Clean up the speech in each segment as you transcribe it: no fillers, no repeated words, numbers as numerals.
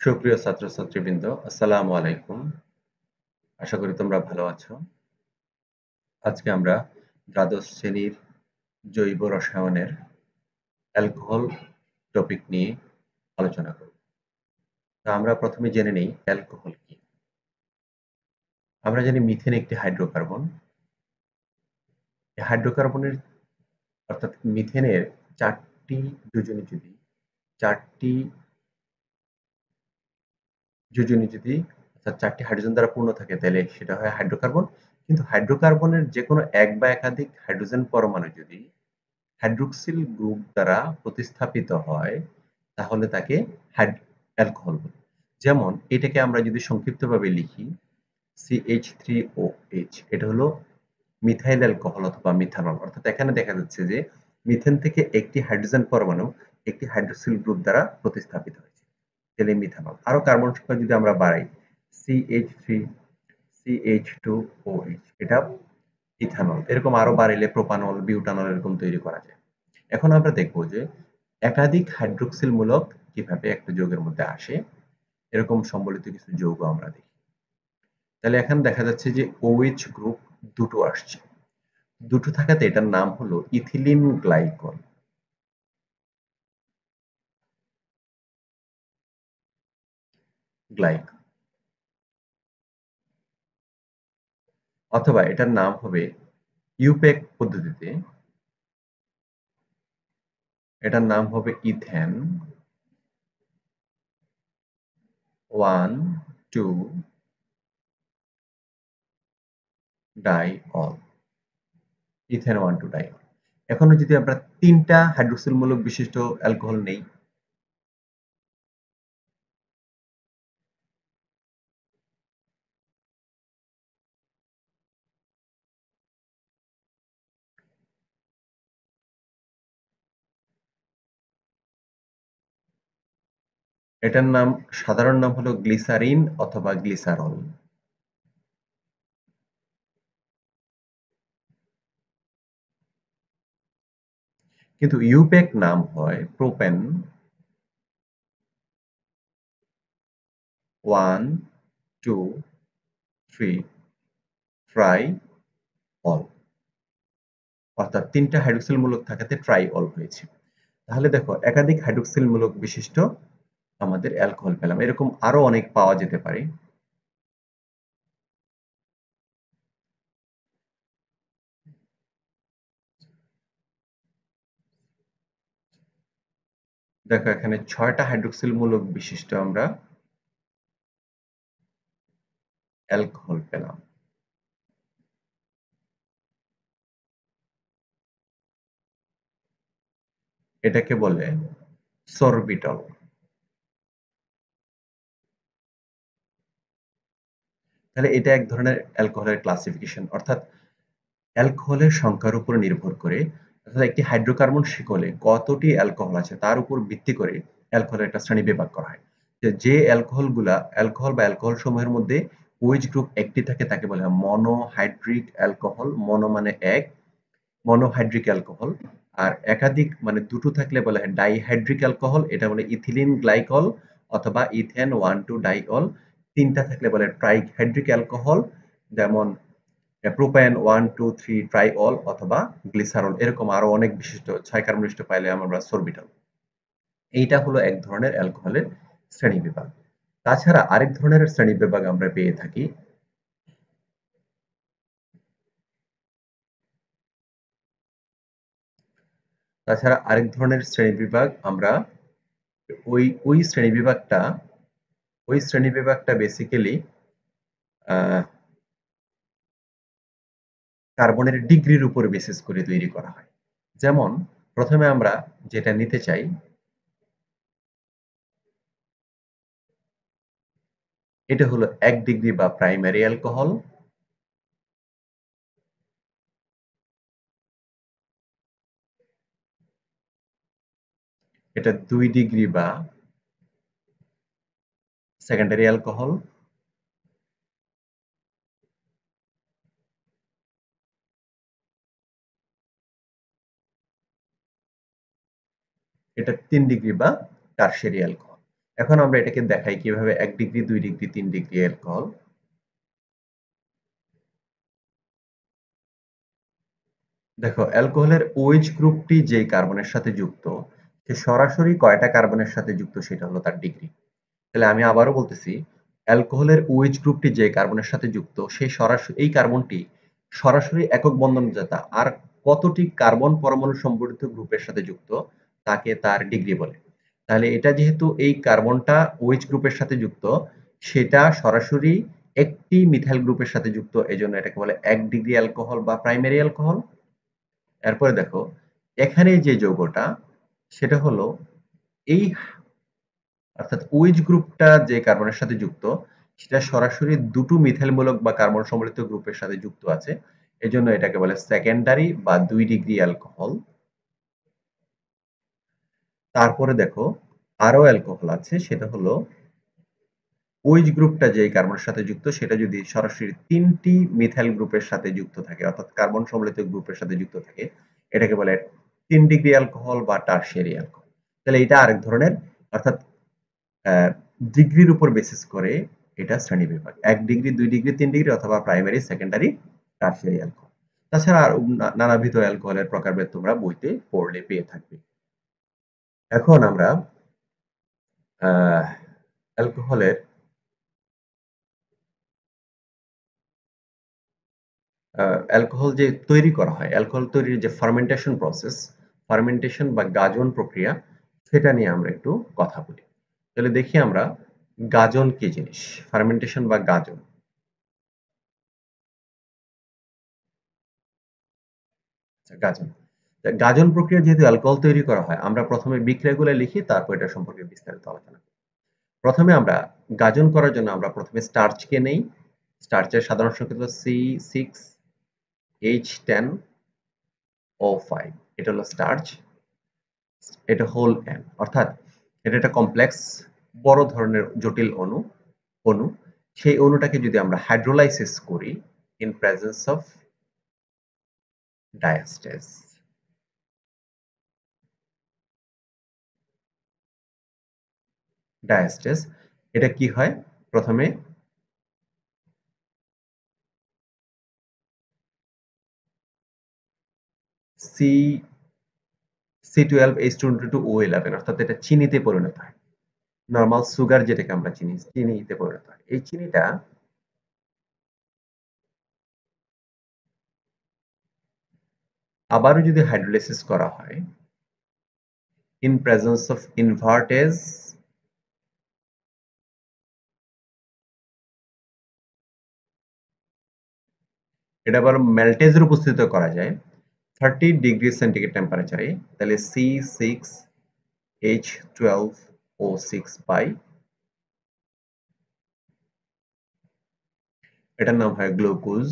সুপ্রিয় ছাত্রছাত্রীবৃন্দ, আসসালামু আলাইকুম। আশা করি তোমরা ভালো আছো। আজকে আমরা দ্বাদশ শ্রেণীর জৈব রসায়নের অ্যালকোহল টপিক নিয়ে আলোচনা করব। আমরা প্রথমে জেনে নেই অ্যালকোহল কি। আমরা জানি মিথেন একটি হাইড্রোকার্বন। এই হাইড্রোকার্বনের অর্থাৎ মিথেনের চারটি যোজনী যদি চারটি যোজনী যদি অর্থাৎ চারটি হাইড্রোজেন দ্বারা পূর্ণ থাকে তাহলে সেটা হয় হাইড্রোকার্বন। কিন্তু হাইড্রোকার্বনের যে কোনো এক বা একাধিক হাইড্রোজেন পরমাণু যদি হাইড্রোক্সিল গ্রুপ দ্বারা প্রতিস্থাপিত হয় তাহলে তাকে অ্যালকোহল বলে। যেমন এটাকে আমরা যদি সংক্ষিপ্তভাবে লিখি CH3OH, এটা হলো মিথাইল অ্যালকোহল অথবা মিথানল। অর্থাৎ এখানে দেখা যাচ্ছে যে মিথেন থেকে একটি হাইড্রোজেন পরমাণু একটি হাইড্রোক্সিল গ্রুপ দ্বারা প্রতিস্থাপিত হয়েছে, তাহলে মিথানল। আরো কার্বন সংখ্যা যদি আমরা বাড়াই CH3 CH2OH, এটা ইথানল। এরকম আরো বাড়াইলে প্রোপানল বিউটানল এরকম তৈরি করা যায়। এখন আমরা দেখব যে একাধিক হাইড্রোক্সিল মূলক কিভাবে একটা যৌগের মধ্যে আসে, এরকম সম্বলিত কিছু যৌগ আমরা দেখি। তাহলে এখন দেখা যাচ্ছে যে OH গ্রুপ দুটো আসছে, দুটো থাকাতে এটার নাম হলো ইথিলিন গ্লাইকল। অথবা এটার নাম হবে ইউপ্যাক পদ্ধতিতে, এটার নাম হবে ইথেন 1,2 ডাইঅল। ইথেন 1,2 ডাইঅল। এখনো যদি আমরা তিনটা হাইড্রোক্সিল মূলক বিশিষ্ট অ্যালকোহল নেই, এটার নাম সাধারণ নাম হলো গ্লিসারিন অথবা গ্লিসারল। কিন্তু ইউপ্যাক নাম হয় প্রোপেন 1,2,3 ট্রাইঅল। অর্থাৎ তিনটা হাইড্রোক্সিল মূলক থাকাতে ট্রাইঅল হয়েছে। তাহলে দেখো একাধিক হাইড্রোক্সিল মূলক বিশিষ্ট আমাদের অ্যালকোহল পেলাম। এরকম আরো অনেক পাওয়া যেতে পারে। দেখো এখানে 6টা হাইড্রোক্সিল মূলক বিশিষ্ট আমরা অ্যালকোহল পেলাম। এটাকে বলে সরবিটল। তাহলে এটা এক ধরনের অ্যালকোহলের ক্লাসিফিকেশন। অর্থাৎ অ্যালকোহলের সংখ্যার উপর নির্ভর করে, অর্থাৎ একটি হাইড্রোকার্বন শিকলে কতটি অ্যালকোহল আছে তার উপর ভিত্তি করে অ্যালকোহলের একটা শ্রেণী বিভাগ করা হয়। যে অ্যালকোহল বা অ্যালকোহল সমূহের মধ্যে OH গ্রুপ একটি থাকে তাকে বলা হয় মনোহাইড্রিক অ্যালকোহল। মনো মানে এক, মনোহাইড্রিক অ্যালকোহল। আর একাধিক মানে দুটো থাকলে বলা হয় ডাইহাইড্রিক অ্যালকোহল, এটা বলে ইথিলিন গ্লাইকল অথবা ইথেন 1,2 ডাইঅল। তিনটা থাকলে বলে ট্রাইহাইড্রিক অ্যালকোহল, যেমন প্রোপেন 1,2,3 ট্রাইঅল অথবা গ্লিসারল। এরকম আরো অনেক বিশিষ্ট 6 কার্বন বিশিষ্ট পাইলে আমরা সরবিটল। এইটা হলো এক ধরনের অ্যালকোহলের শ্রেণীবিভাগ। তাছাড়া আরেক ধরনের শ্রেণীবিভাগ আমরা পেয়ে থাকি, আমরা ওই শ্রেণীবিভাগটা বেসিক্যালি কার্বনের ডিগ্রির উপর বেসিস করে তৈরি করা হয়। যেমন প্রথমে আমরা যেটা নিতে চাই, এটা হলো 1 ডিগ্রি বা প্রাইমারি অ্যালকোহল। এটা 2 ডিগ্রি বা সেকেন্ডারি অ্যালকোহল। এটা 3 ডিগ্রি বা টারশিয়ারি অ্যালকোহল। এখন আমরা এটাকে দেখাই কিভাবে 1 ডিগ্রি 2 ডিগ্রি 3 ডিগ্রি অ্যালকোহল। দেখো অ্যালকোহলের OH গ্রুপটি যে কার্বনের সাথে যুক্ত সে সরাসরি কয়টা কার্বনের সাথে যুক্ত সেটা হলো তার ডিগ্রি। তাহলে আমি আবারও বলতেছি অ্যালকোহলের OH গ্রুপটি যে কার্বনের সাথে যুক্ত সেই সরাসরি এই কার্বনটি সরাসরি একক বন্ধনজাতা আর কতটি কার্বন পরমাণু সম্বলিত গ্রুপের সাথে যুক্ত তাকে তার ডিগ্রি বলে। তাহলে এটা যেহেতু এই কার্বনটা OH গ্রুপের সাথে যুক্ত সেটা সরাসরি একটি মিথাইল গ্রুপের সাথে যুক্ত এজন্য এটাকে বলে 1 ডিগ্রি অ্যালকোহল বা প্রাইমারি অ্যালকোহল। এরপরে দেখো এখানে যে যৌগটা সেটা হলো এই অর্থাৎ OH গ্রুপটা যে কার্বনের সাথে যুক্ত সেটা সরাসরি দুটো মিথাইলমূলক বা কার্বন সম্বলিত গ্রুপের সাথে যুক্ত আছে এজন্য এটাকে বলে সেকেন্ডারি বা 2 ডিগ্রি অ্যালকোহল। তারপরে দেখো আরো অ্যালকোহল আছে সেটা হলো OH গ্রুপটা যে কার্বনের সাথে যুক্ত সেটা যদি সরাসরি তিনটি মিথাইল গ্রুপের সাথে যুক্ত থাকে অর্থাৎ কার্বন সম্বলিত গ্রুপের সাথে যুক্ত থাকে এটাকে বলে 3 ডিগ্রি অ্যালকোহল বা টারশিয়ারি অ্যালকোহল। তাহলে এটা আরেক ধরনের অর্থাৎ ডিগ্রির উপর বেসিস করে এটা শ্রেণীবিভাগ 1 ডিগ্রি 2 ডিগ্রি 3 ডিগ্রি অথবা প্রাইমারি সেকেন্ডারি টারশিয়ারি অ্যালকোহল। তাছাড়া আর নানাবিধ অ্যালকোহলের প্রকারভেদ তোমরা বইতে পড়লে পেয়ে থাকবে। এখন আমরা অ্যালকোহলের অ্যালকোহল যে তৈরি করা হয় অ্যালকোহল তৈরির যে ফার্মেন্টেশন প্রসেস ফার্মেন্টেশন বা গাজন প্রক্রিয়া সেটা নিয়ে আমরা একটু কথা বলি। তাহলে দেখি আমরা গাজন কি জিনিস, ফার্মেন্টেশন বা গাজন। আচ্ছা, গাজন গাজন প্রক্রিয়া যেহেতু অ্যালকোহল তৈরি করা হয় আমরা প্রথমে বিক্রিয়াগুলো লিখি তারপর এটা সম্পর্কে বিস্তারিত আলোচনা করি। প্রথমে আমরা গাজন করার জন্য আমরা প্রথমে স্টার্চকে নেই। স্টার্চের সাধারণ সংকেত C6H10O5, এটা হলো স্টার্চ। এটা হোল এন অর্থাৎ এটা একটা কমপ্লেক্স বড় ধরনের জটিল অণু সেই অণুটাকে যদি আমরা হাইড্রোলাইসিস করি in presence of diastase. Diastase এটা কি হয় প্রথমে সি C12H22O11 অর্থাৎ এটা চিনিতে পরিণত হয়। নরমাল সুগার যেটাকে আমরা চিনিতে পরিণত হয়। এই চিনিটা আবারও যদি হাইড্রোলাইসিস করা হয় ইন প্রেজেন্স অফ ইনভার্টেজ এটা আবার মেল্টেজের উপস্থিতিতে করা যায় 30 ডিগ্রি সেন্টিগ্রেড টেম্পারেচারে। তাহলে C6H12O6 পাই, এটার নাম হয় গ্লুকোজ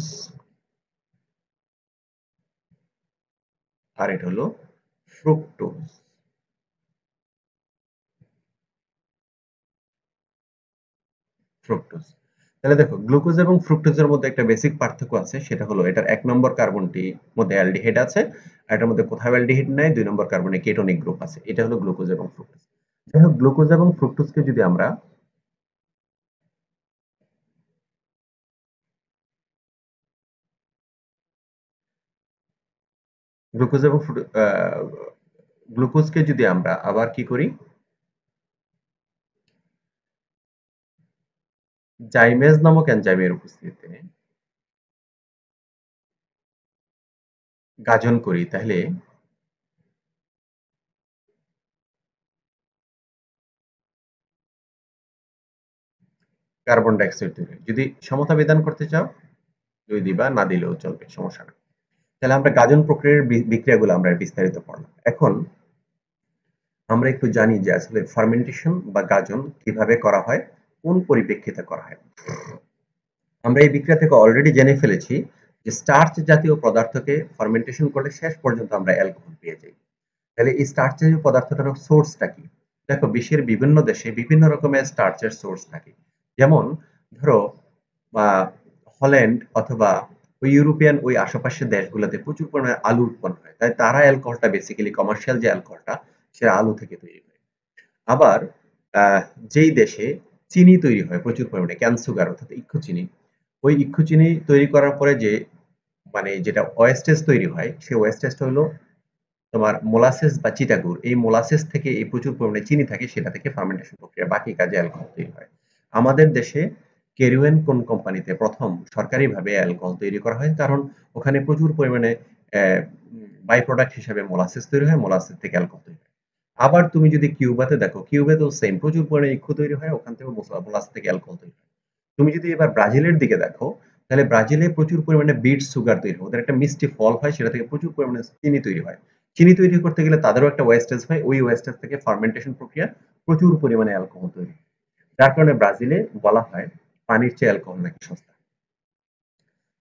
আর এটা হলো ফ্রুক্টোজ। ফ্রুক্টোজ তাহলে দেখো গ্লুকোজ এবং ফ্রুক্টোজের মধ্যে একটা বেসিক পার্থক্য আছে সেটা হলো এটার 1 নম্বর কার্বনটি মধ্যে অ্যালডিহাইড আছে আর এটার মধ্যে কোথাও অ্যালডিহাইড নাই, 2 নম্বর কার্বনে কেটোনিক গ্রুপ আছে। এটা হলো গ্লুকোজ এবং ফ্রুক্টোজ। যাই হোক গ্লুকোজ এবং ফ্রুক্টোজকে যদি আমরা গ্লুকোজ এবং গ্লুকোজকে যদি আমরা আবার কি করি জাইমেজ নামক এনজাইমের উপস্থিতিতে গাজন করি তাহলে কার্বন ডাইঅক্সাইড তৈরি হয়। যদি সমতা বিধান করতে চাও 2 দিবা, না দিলেও চলবে, সমস্যা নেই। তাহলে আমরা গাজন প্রক্রিয়ার বিক্রিয়াগুলো আমরা বিস্তারিত পড়লাম। এখন আমরা একটু জানি যে আসলে ফার্মেন্টেশন বা গাজন কিভাবে করা হয়, কোন পরিপ্রেক্ষিতে করা হয়। আমরা এই বিক্রিয়া থেকে অলরেডি জেনে ফেলেছি যে স্টার্চ জাতীয় পদার্থকে ফার্মেন্টেশন করলে শেষ পর্যন্ত আমরা অ্যালকোহল পেয়ে যাই। তাহলে এই স্টার্চ জাতীয় পদার্থটার সোর্সটা কি? দেখো বিশ্বের বিভিন্ন দেশে বিভিন্ন রকমের স্টার্চের সোর্স থাকে। যেমন ধরো বা হল্যান্ড অথবা ওই ইউরোপিয়ান ওই আশেপাশের দেশগুলোতে প্রচুর পরিমাণে আলু উৎপন্ন হয়, তাই তারা অ্যালকোহলটা বেসিক্যালি কমার্শিয়াল যে অ্যালকোহলটা সেটা আলু থেকে তৈরি করে। আবার আহ, যেই দেশে চিনি তৈরি হয় প্রচুর পরিমাণে, ক্যান সুগার অর্থাৎ ইক্ষু চিনি, ওই ইক্ষু চিনি তৈরি করার পরে যে মানে যেটা ওয়েস্টেজ তৈরি হয়, সেই ওয়েস্টেজটা হলো তোমার মোলাসেস বা চিটাগুড়। এই মোলাসেস থেকে এই প্রচুর পরিমাণে চিনি থাকে, সেটা থেকে ফার্মেন্টেশন প্রক্রিয়া বাকি কাজে অ্যালকোহল তৈরি হয়। আমাদের দেশে কেরুয়েন কোন কোম্পানিতে প্রথম সরকারিভাবে অ্যালকোহল তৈরি করা হয়, কারণ ওখানে প্রচুর পরিমাণে বাই প্রোডাক্ট হিসেবে মোলাসেস তৈরি হয়, মোলাসেস থেকে অ্যালকোহল তৈরি হয়। আবার তুমি যদি কিউবাতে দেখো, কিউবাতেও সেম প্রচুর পরিমাণে ইক্ষু তৈরি হয়, ওখান থেকে মোলাসেস থেকে অ্যালকোহল তৈরি হয়। তুমি যদি এবার ব্রাজিলের দিকে দেখো, তাহলে ব্রাজিলে প্রচুর পরিমাণে বিট সুগার তৈরি হয়, ওদের একটা মিষ্টি ফল হয়, সেটা থেকে প্রচুর পরিমাণে চিনি তৈরি হয়। চিনি তৈরি করতে গেলে তাদেরও একটা ওয়েস্টেজ হয়, ওই ওয়েস্টেজ থেকে ফার্মেন্টেশন প্রক্রিয়া প্রচুর পরিমাণে অ্যালকোহল তৈরি হয়। যার কারণে ব্রাজিলে বলা হয় পানির চেয়ে অ্যালকোহল নাকি সস্তা।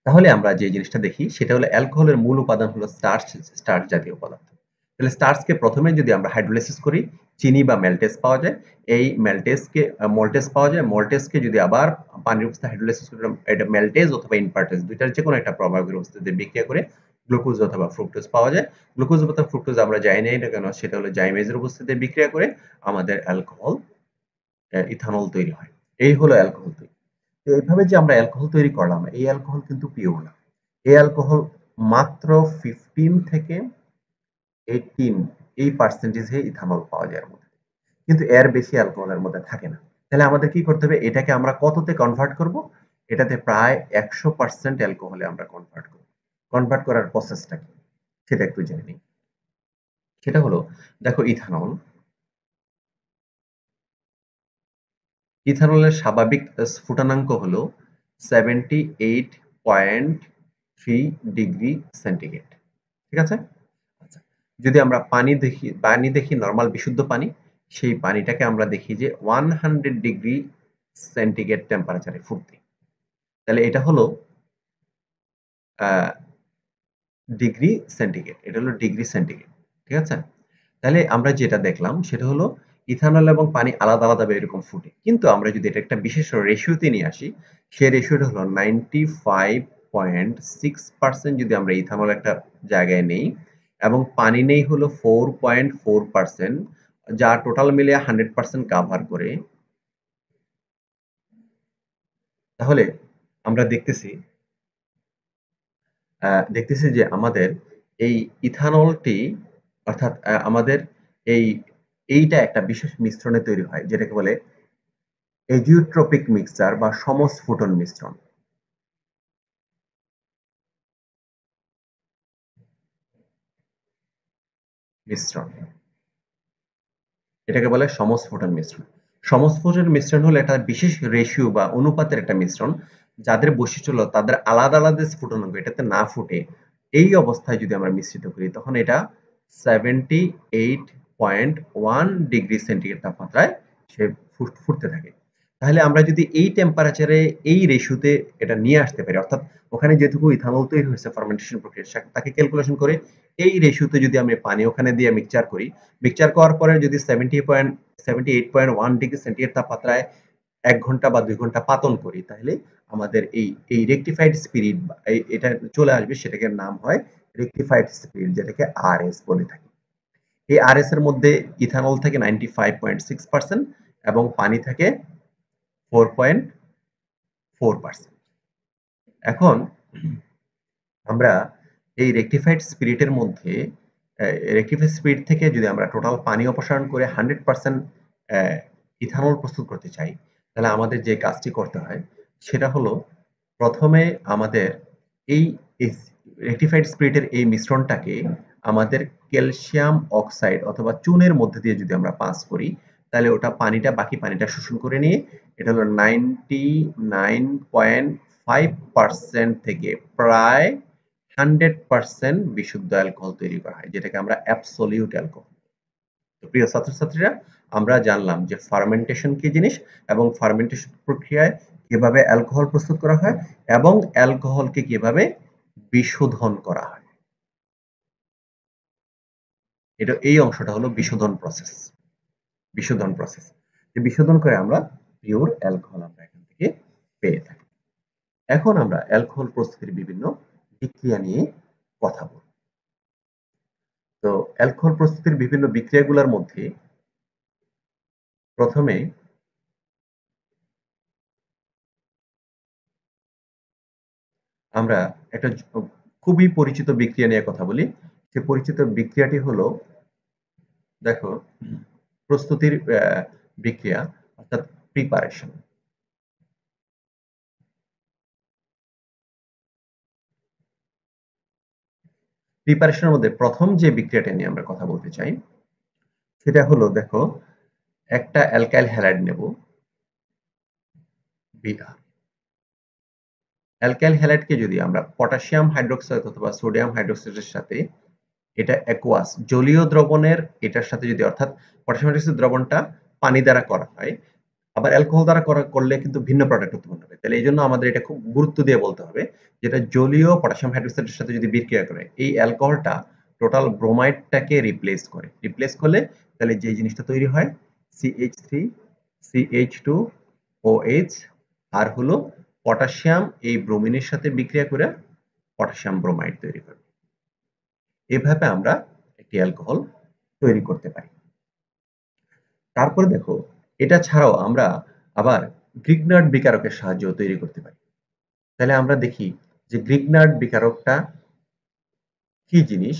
তাহলে আমরা যে জিনিসটা দেখি সেটা হলো অ্যালকোহলের মূল উপাদান হলো স্টার্চ, স্টার্চ জাতীয় পদার্থ। তাহলে স্টার্চকে প্রথমে যদি আমরা হাইড্রোলাইসিস করি, চিনি বা ম্যালটেস পাওয়া যায়। এই ম্যালটেসকে মল্টেস পাওয়া যায়, মল্টেসকে যদি আবার পানির অবস্থায় হাইড্রোলাইসিস করি, এটা ম্যালটেজ অথবা ইনপার্টেজ দুইটার যে কোনো একটা প্রভাবের অবস্থাতে বিক্রিয়া করে গ্লুকোজ অথবা ফ্রুক্টোজ পাওয়া যায়। গ্লুকোজ অথবা ফ্রুক্টোজ আমরা যাই নাই না কেন, সেটা হলো জাইমেজের উপস্থিতিতে বিক্রিয়া করে আমাদের অ্যালকোহল, ইথানল তৈরি হয়। এই হলো অ্যালকোহল তৈরি। তো এইভাবে যে আমরা অ্যালকোহল তৈরি করলাম, এই অ্যালকোহল কিন্তু পিওর না। এই অ্যালকোহল মাত্র 15 থেকে 18 এই পার্সেন্টেজে ইথানল পাওয়া যায় এর মধ্যে, কিন্তু এর বেশি অ্যালকোহলের মধ্যে থাকে না। তাহলে আমাদের কি করতে হবে, এটাকে আমরা কততে কনভার্ট করব? এটাতে প্রায় 100% অ্যালকোহলে আমরা কনভার্ট করব। কনভার্ট করার প্রসেসটা কি সেটা একটু জেনে নিই। সেটা হলো, দেখো ইথানল, ইথানলের স্বাভাবিক স্ফুটনাঙ্ক হলো 78.3 ডিগ্রি সেন্টিগ্রেড। ঠিক আছে? আচ্ছা, যদি আমরা পানি দেখি নরমাল বিশুদ্ধ পানি, সেই পানিটাকে আমরা দেখি যে 100 ডিগ্রি সেন্টিগ্রেড টেম্পারেচারে ফুটতে। তাহলে এটা হলো আহ, ডিগ্রি সেন্টিগ্রেড, এটা হলো ডিগ্রি সেন্টিগ্রেড। ঠিক আছে? তাহলে আমরা যেটা দেখলাম সেটা হলো ইথানল এবং পানি আলাদা আলাদা এরকম ফুটে, কিন্তু আমরা যদি এটা একটা বিশেষ রেশিওতে নিয়ে আসি, সেই রেশিওটা হলো 95.6% যদি আমরা ইথানল একটা জায়গায় নেই এবং পানি নেই হলো 4.4%, যা টোটাল মিলে 100% কাভার করে, তাহলে আমরা দেখতেছি যে আমাদের এই ইথানলটি, অর্থাৎ আমাদের এই এইটা একটা বিশেষ মিশ্রণে তৈরি হয়, যেটাকে বলে এজিওট্রপিক মিক্সচার বা সমস্ফুটন মিশ্রণ। মিশ্রণ এটাকে বলে সমস্ফুটন মিশ্রণ। সমস্ফুটন মিশ্রণ হলো একটা বিশেষ রেশিও বা অনুপাতের একটা মিশ্রণ, যাদের বৈশিষ্ট্য হলো তাদের আলাদা আলাদা স্ফুটনাঙ্ক এটাতে না ফুটে। এই অবস্থায় যদি আমরা মিশ্রিত করি, তখন এটা 78.1 ডিগ্রি সেন্টিগ্রেড তাপমাত্রায় সে ফুটতে থাকে। তাহলে আমরা যদি এই টেম্পারেচারে এই রেশিওতে এটা নিয়ে আসতে পারি, অর্থাৎ ওখানে যেটুকু ইথানল তৈরি হয়েছে ফার্মেন্টেশন প্রক্রিয়া, তাকে ক্যালকুলেশন করে এই রেশিওতে যদি আমি পানি ওখানে দিয়ে মিক্সচার করি, মিক্সচার করার পরে যদি 78.1 ডিগ্রি সেন্টিগ্রেড তাপমাত্রায় 1 ঘন্টা বা 2 ঘন্টা পাতন করি, তাহলে আমাদের এই রেকটিফাইড স্পিরিট এটা চলে আসবে, সেটাকে নাম হয় রেকটিফাইড স্পিরিট, যেটাকে আরএস বলে থাকি। এই আরএস এর মধ্যে ইথানল থেকে 95.6% এবং পানি থাকে 4.4%। এখন আমরা এই রেকটিফাইড স্পিরিটের মধ্যে, রেকটিফাইড স্পিরিট থেকে যদি আমরা টোটাল পানি অপসারণ করে 100% ইথানল প্রস্তুত করতে চাই, তাহলে আমাদের যে কাজটি করতে হয় সেটা হলো, প্রথমে আমাদের এই রেকটিফাইড স্পিরিটের এই মিশ্রণটাকে আমাদের ক্যালসিয়াম অক্সাইড অথবা চুনের মধ্যে দিয়ে যদি আমরা পাস করি, তাহলে ওটা পানিটা, বাকি পানিটা শোষণ করে নিয়ে এটা হলো 99.5% থেকে প্রায় 100% বিশুদ্ধ অ্যালকোহল তৈরি করা হয়, যেটাকে আমরা অ্যাবসলিউট অ্যালকোহল। তো প্রিয় ছাত্রছাত্রীরা, আমরা জানলাম যে ফার্মেন্টেশন কি জিনিস এবং ফার্মেন্টেশন প্রক্রিয়ায় কিভাবে অ্যালকোহল প্রস্তুত করা হয় এবং অ্যালকোহলকে কিভাবে বিশোধন করা হয়। এটা এই অংশটা হলো বিশোধন প্রসেস। বিশোধন প্রসেস, যে বিশোধন করে আমরা পিওর অ্যালকোহল আমরা এখান থেকে পেয়ে থাকি। এখন আমরা অ্যালকোহল প্রস্তুতির বিভিন্ন বিক্রিয়া নিয়ে কথা বলব। তো অ্যালকোহল প্রস্তুতির বিভিন্ন বিক্রিয়াগুলোর মধ্যে প্রথমে আমরা একটা খুবই পরিচিত বিক্রিয়া নিয়ে কথা বলি। সে পরিচিত বিক্রিয়াটি হলো, দেখো, প্রস্তুতির বিক্রিয়া, অর্থাৎ প্রিপারেশন। প্রিপারেশনের মধ্যে প্রথম যে বিক্রিয়াটা নিয়ে আমরা কথা বলতে চাই সেটা হলো, দেখো, একটা অ্যালকাইল হ্যালাইড নেব, বিআর। অ্যালকাইল হ্যালাইডকে যদি আমরা পটাশিয়াম হাইড্রোক্সাইড অথবা সোডিয়াম হাইড্রোক্সাইডের সাথে, এটা অ্যাকুয়াস জলীয় দ্রবণের এটার সাথে যদি, অর্থাৎ পটাশিয়াম হাইড্রোক্সাইড দ্রবণটা পানি দ্বারা করা হয়, আবার অ্যালকোহল দ্বারা করলে কিন্তু ভিন্ন প্রোডাক্ট উৎপন্ন হবে। তাহলে এই জন্য আমাদের এটা খুব গুরুত্ব দিয়ে বলতে হবে, যেটা জলীয় পটাশিয়াম হাইড্রোক্সাইডের সাথে যদি বিক্রিয়া করে, এই অ্যালকোহলটা টোটাল ব্রোমাইডটাকে রিপ্লেস করলে তাহলে যে জিনিসটা তৈরি হয় CH3 CH2OH, আর হলো পটাশিয়াম এই ব্রোমিনের সাথে বিক্রিয়া করে পটাশিয়াম ব্রোমাইড তৈরি করে। এভাবে আমরা একটি অ্যালকোহল তৈরি করতে পারি। তারপরে দেখো, এটা ছাড়াও আমরা আবার গ্রিগনার্ড বিকারকের সাহায্যে তৈরি করতে পারি। তাহলে আমরা দেখি যে গ্রিগনার্ড বিকারকটা কি জিনিস।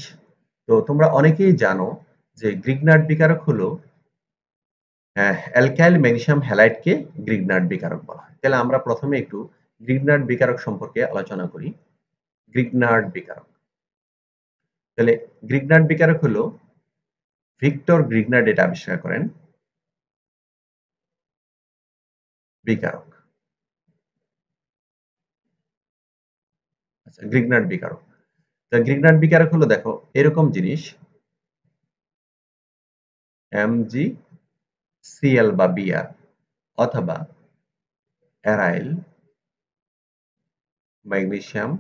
তো তোমরা অনেকেই জানো যে গ্রিগনার্ড বিকারক হলো অ্যালকাইল ম্যাগনেসিয়াম হ্যালাইডকে গ্রিগনার্ড বিকারক বলা হয়। তাহলে আমরা প্রথমে একটু গ্রিগনার্ড বিকারক সম্পর্কে আলোচনা করি। গ্রিগনার্ড বিকারক, তাহলে গ্রিগনার্ড বিকারক হলো ভিক্টর গ্রিগনার্ড এটা আবিষ্কার করেন। বিকারক, আচ্ছা, গ্রিগনার্ড বিকারক। গ্রিগনার্ড বিকারক হলো, দেখো, এরকম জিনিস, MgCl বা Br অথবা অ্যারাইল ম্যাগনেসিয়াম,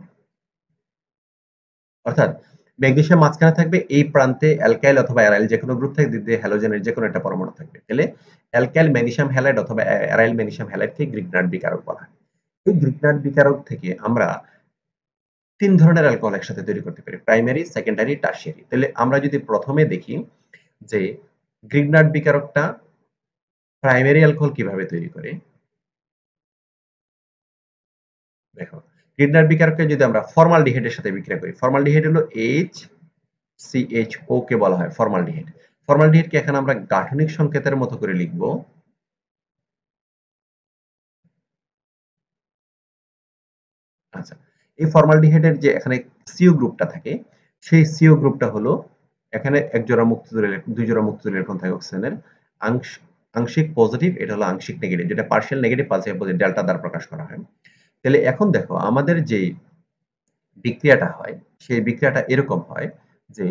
অর্থাৎ ম্যাগনেসিয়াম মাঝখানে থাকবে, এই প্রান্তে অ্যালকাইল অথবা অ্যারাইল যে কোনো গ্রুপ থাকবে, দিয়ে হ্যালোজেনের যে কোনো একটা পরমাণু থাকবে। তাহলে অ্যালকাইল ম্যাগনেসিয়াম হ্যালাইড অথবা অ্যারাইল ম্যাগনেসিয়াম হ্যালাইডকে গ্রিগনার্ড বিকারক বলা হয়। এই গ্রিগনার্ড বিকারক থেকে আমরা তিন ধরনের অ্যালকোহল একসাথে তৈরি করতে পারি, প্রাইমারি, সেকেন্ডারি, টারশিয়ারি। তাহলে আমরা যদি প্রথমে দেখি যে গ্রিগনার্ড বিকারকটা প্রাইমারি অ্যালকোহল কিভাবে তৈরি করে। দেখো, গ্রিগনার্ড বিকারককে যদি আমরা ফর্মালডিহাইডের সাথে বিক্রিয়া করি, ফর্মালডিহাইড হলো HCHO কে বলা হয় ফর্মালডিহাইড। ফর্মালডিহাইডকে এখন আমরা গাঠনিক সংকেতের মতো করে লিখব। আচ্ছা, এই ফর্মালডিহাইডের যে এখানে সিও গ্রুপটা থাকে, সেই সিও গ্রুপটা হলো, এখানে এক জোড়া মুক্ত দুই জোড়া মুক্ত ইলেকট্রন থাকে অক্সিজেনের, আংশিক পজিটিভ, এটা হলো আংশিক নেগেটিভ, যেটা partial negative partial positive delta দ্বারা প্রকাশ করা হয়। তাহলে এখন দেখো আমাদের যে বিক্রিয়াটা হয়, সেই বিক্রিয়াটা এরকম হয় যে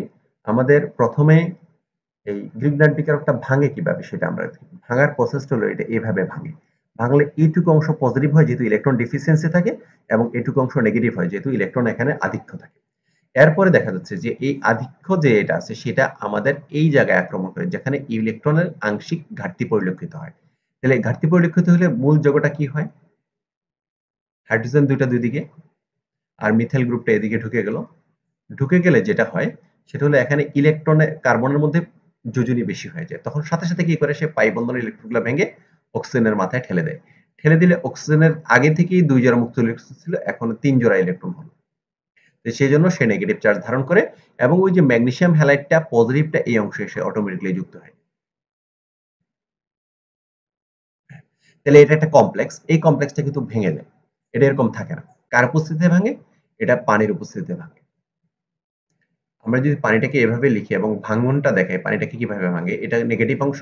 আমাদের প্রথমে এই গ্রিগনার্ড বিকারকটা ভাঙে কিভাবে সেটা আমরা দেখি। ভাঙার প্রসেসটা হলো এটা, এভাবে ভাঙে। ভাঙলে এইটুকু অংশ পজিটিভ হয় যেহেতু ইলেকট্রন ডিফিসিয়েন্সি থাকে, এবং এইটুকু অংশ নেগেটিভ হয় যেহেতু ইলেকট্রন এখানে আধিক্য থাকে। এরপরে দেখা যাচ্ছে যে এই আধিক্য যে এটা আছে সেটা আমাদের এই জায়গায় আক্রমণ করে যেখানে ইলেকট্রনের আংশিক ঘাটতি পরিলক্ষিত হয়। তাহলে ঘাটতি পরিলক্ষিত হলে মূল যৌগটা কি হয়? হাইড্রোজেন দুইটা দুই দিকে, আর মিথাইল গ্রুপটা এদিকে ঢুকে গেল। ঢুকে গেলে যেটা হয় সেটা হলো এখানে ইলেকট্রনের কার্বনের মধ্যে যোজনী বেশি হয়ে যায়। তখন সাথে সাথে কি করে, সে পাই বন্ধনের ইলেকট্রনগুলো ভেঙে অক্সিজেনের মাথায় ঠেলে দেয়। ঠেলে দিলে অক্সিজেনের আগে থেকেই দুই জোড়া মুক্ত ইলেকট্রন ছিল, এখন তিন জোড়া ইলেকট্রন হলো। সেই জন্য সে নেগেটিভ চার্জ ধারণ করে, এবং ওই যে ম্যাগনেসিয়াম হ্যালাইডটা পজিটিভটা এই অংশে এসে অটোমেটিক্যালি যুক্ত হয়। তাহলে এটা একটা কমপ্লেক্স, এই কমপ্লেক্সটা কিন্তু ভেঙে যায়। এটা এরকম থাকে না। কার উপস্থিতিতে ভাঙে? এটা পানির উপস্থিতিতে ভাঙে। আমরা যদি পানিটাকে এভাবে লিখি এবং ভাঙনটা দেখাই, পানিটাকে কিভাবে ভাঙে, এটা নেগেটিভ অংশ,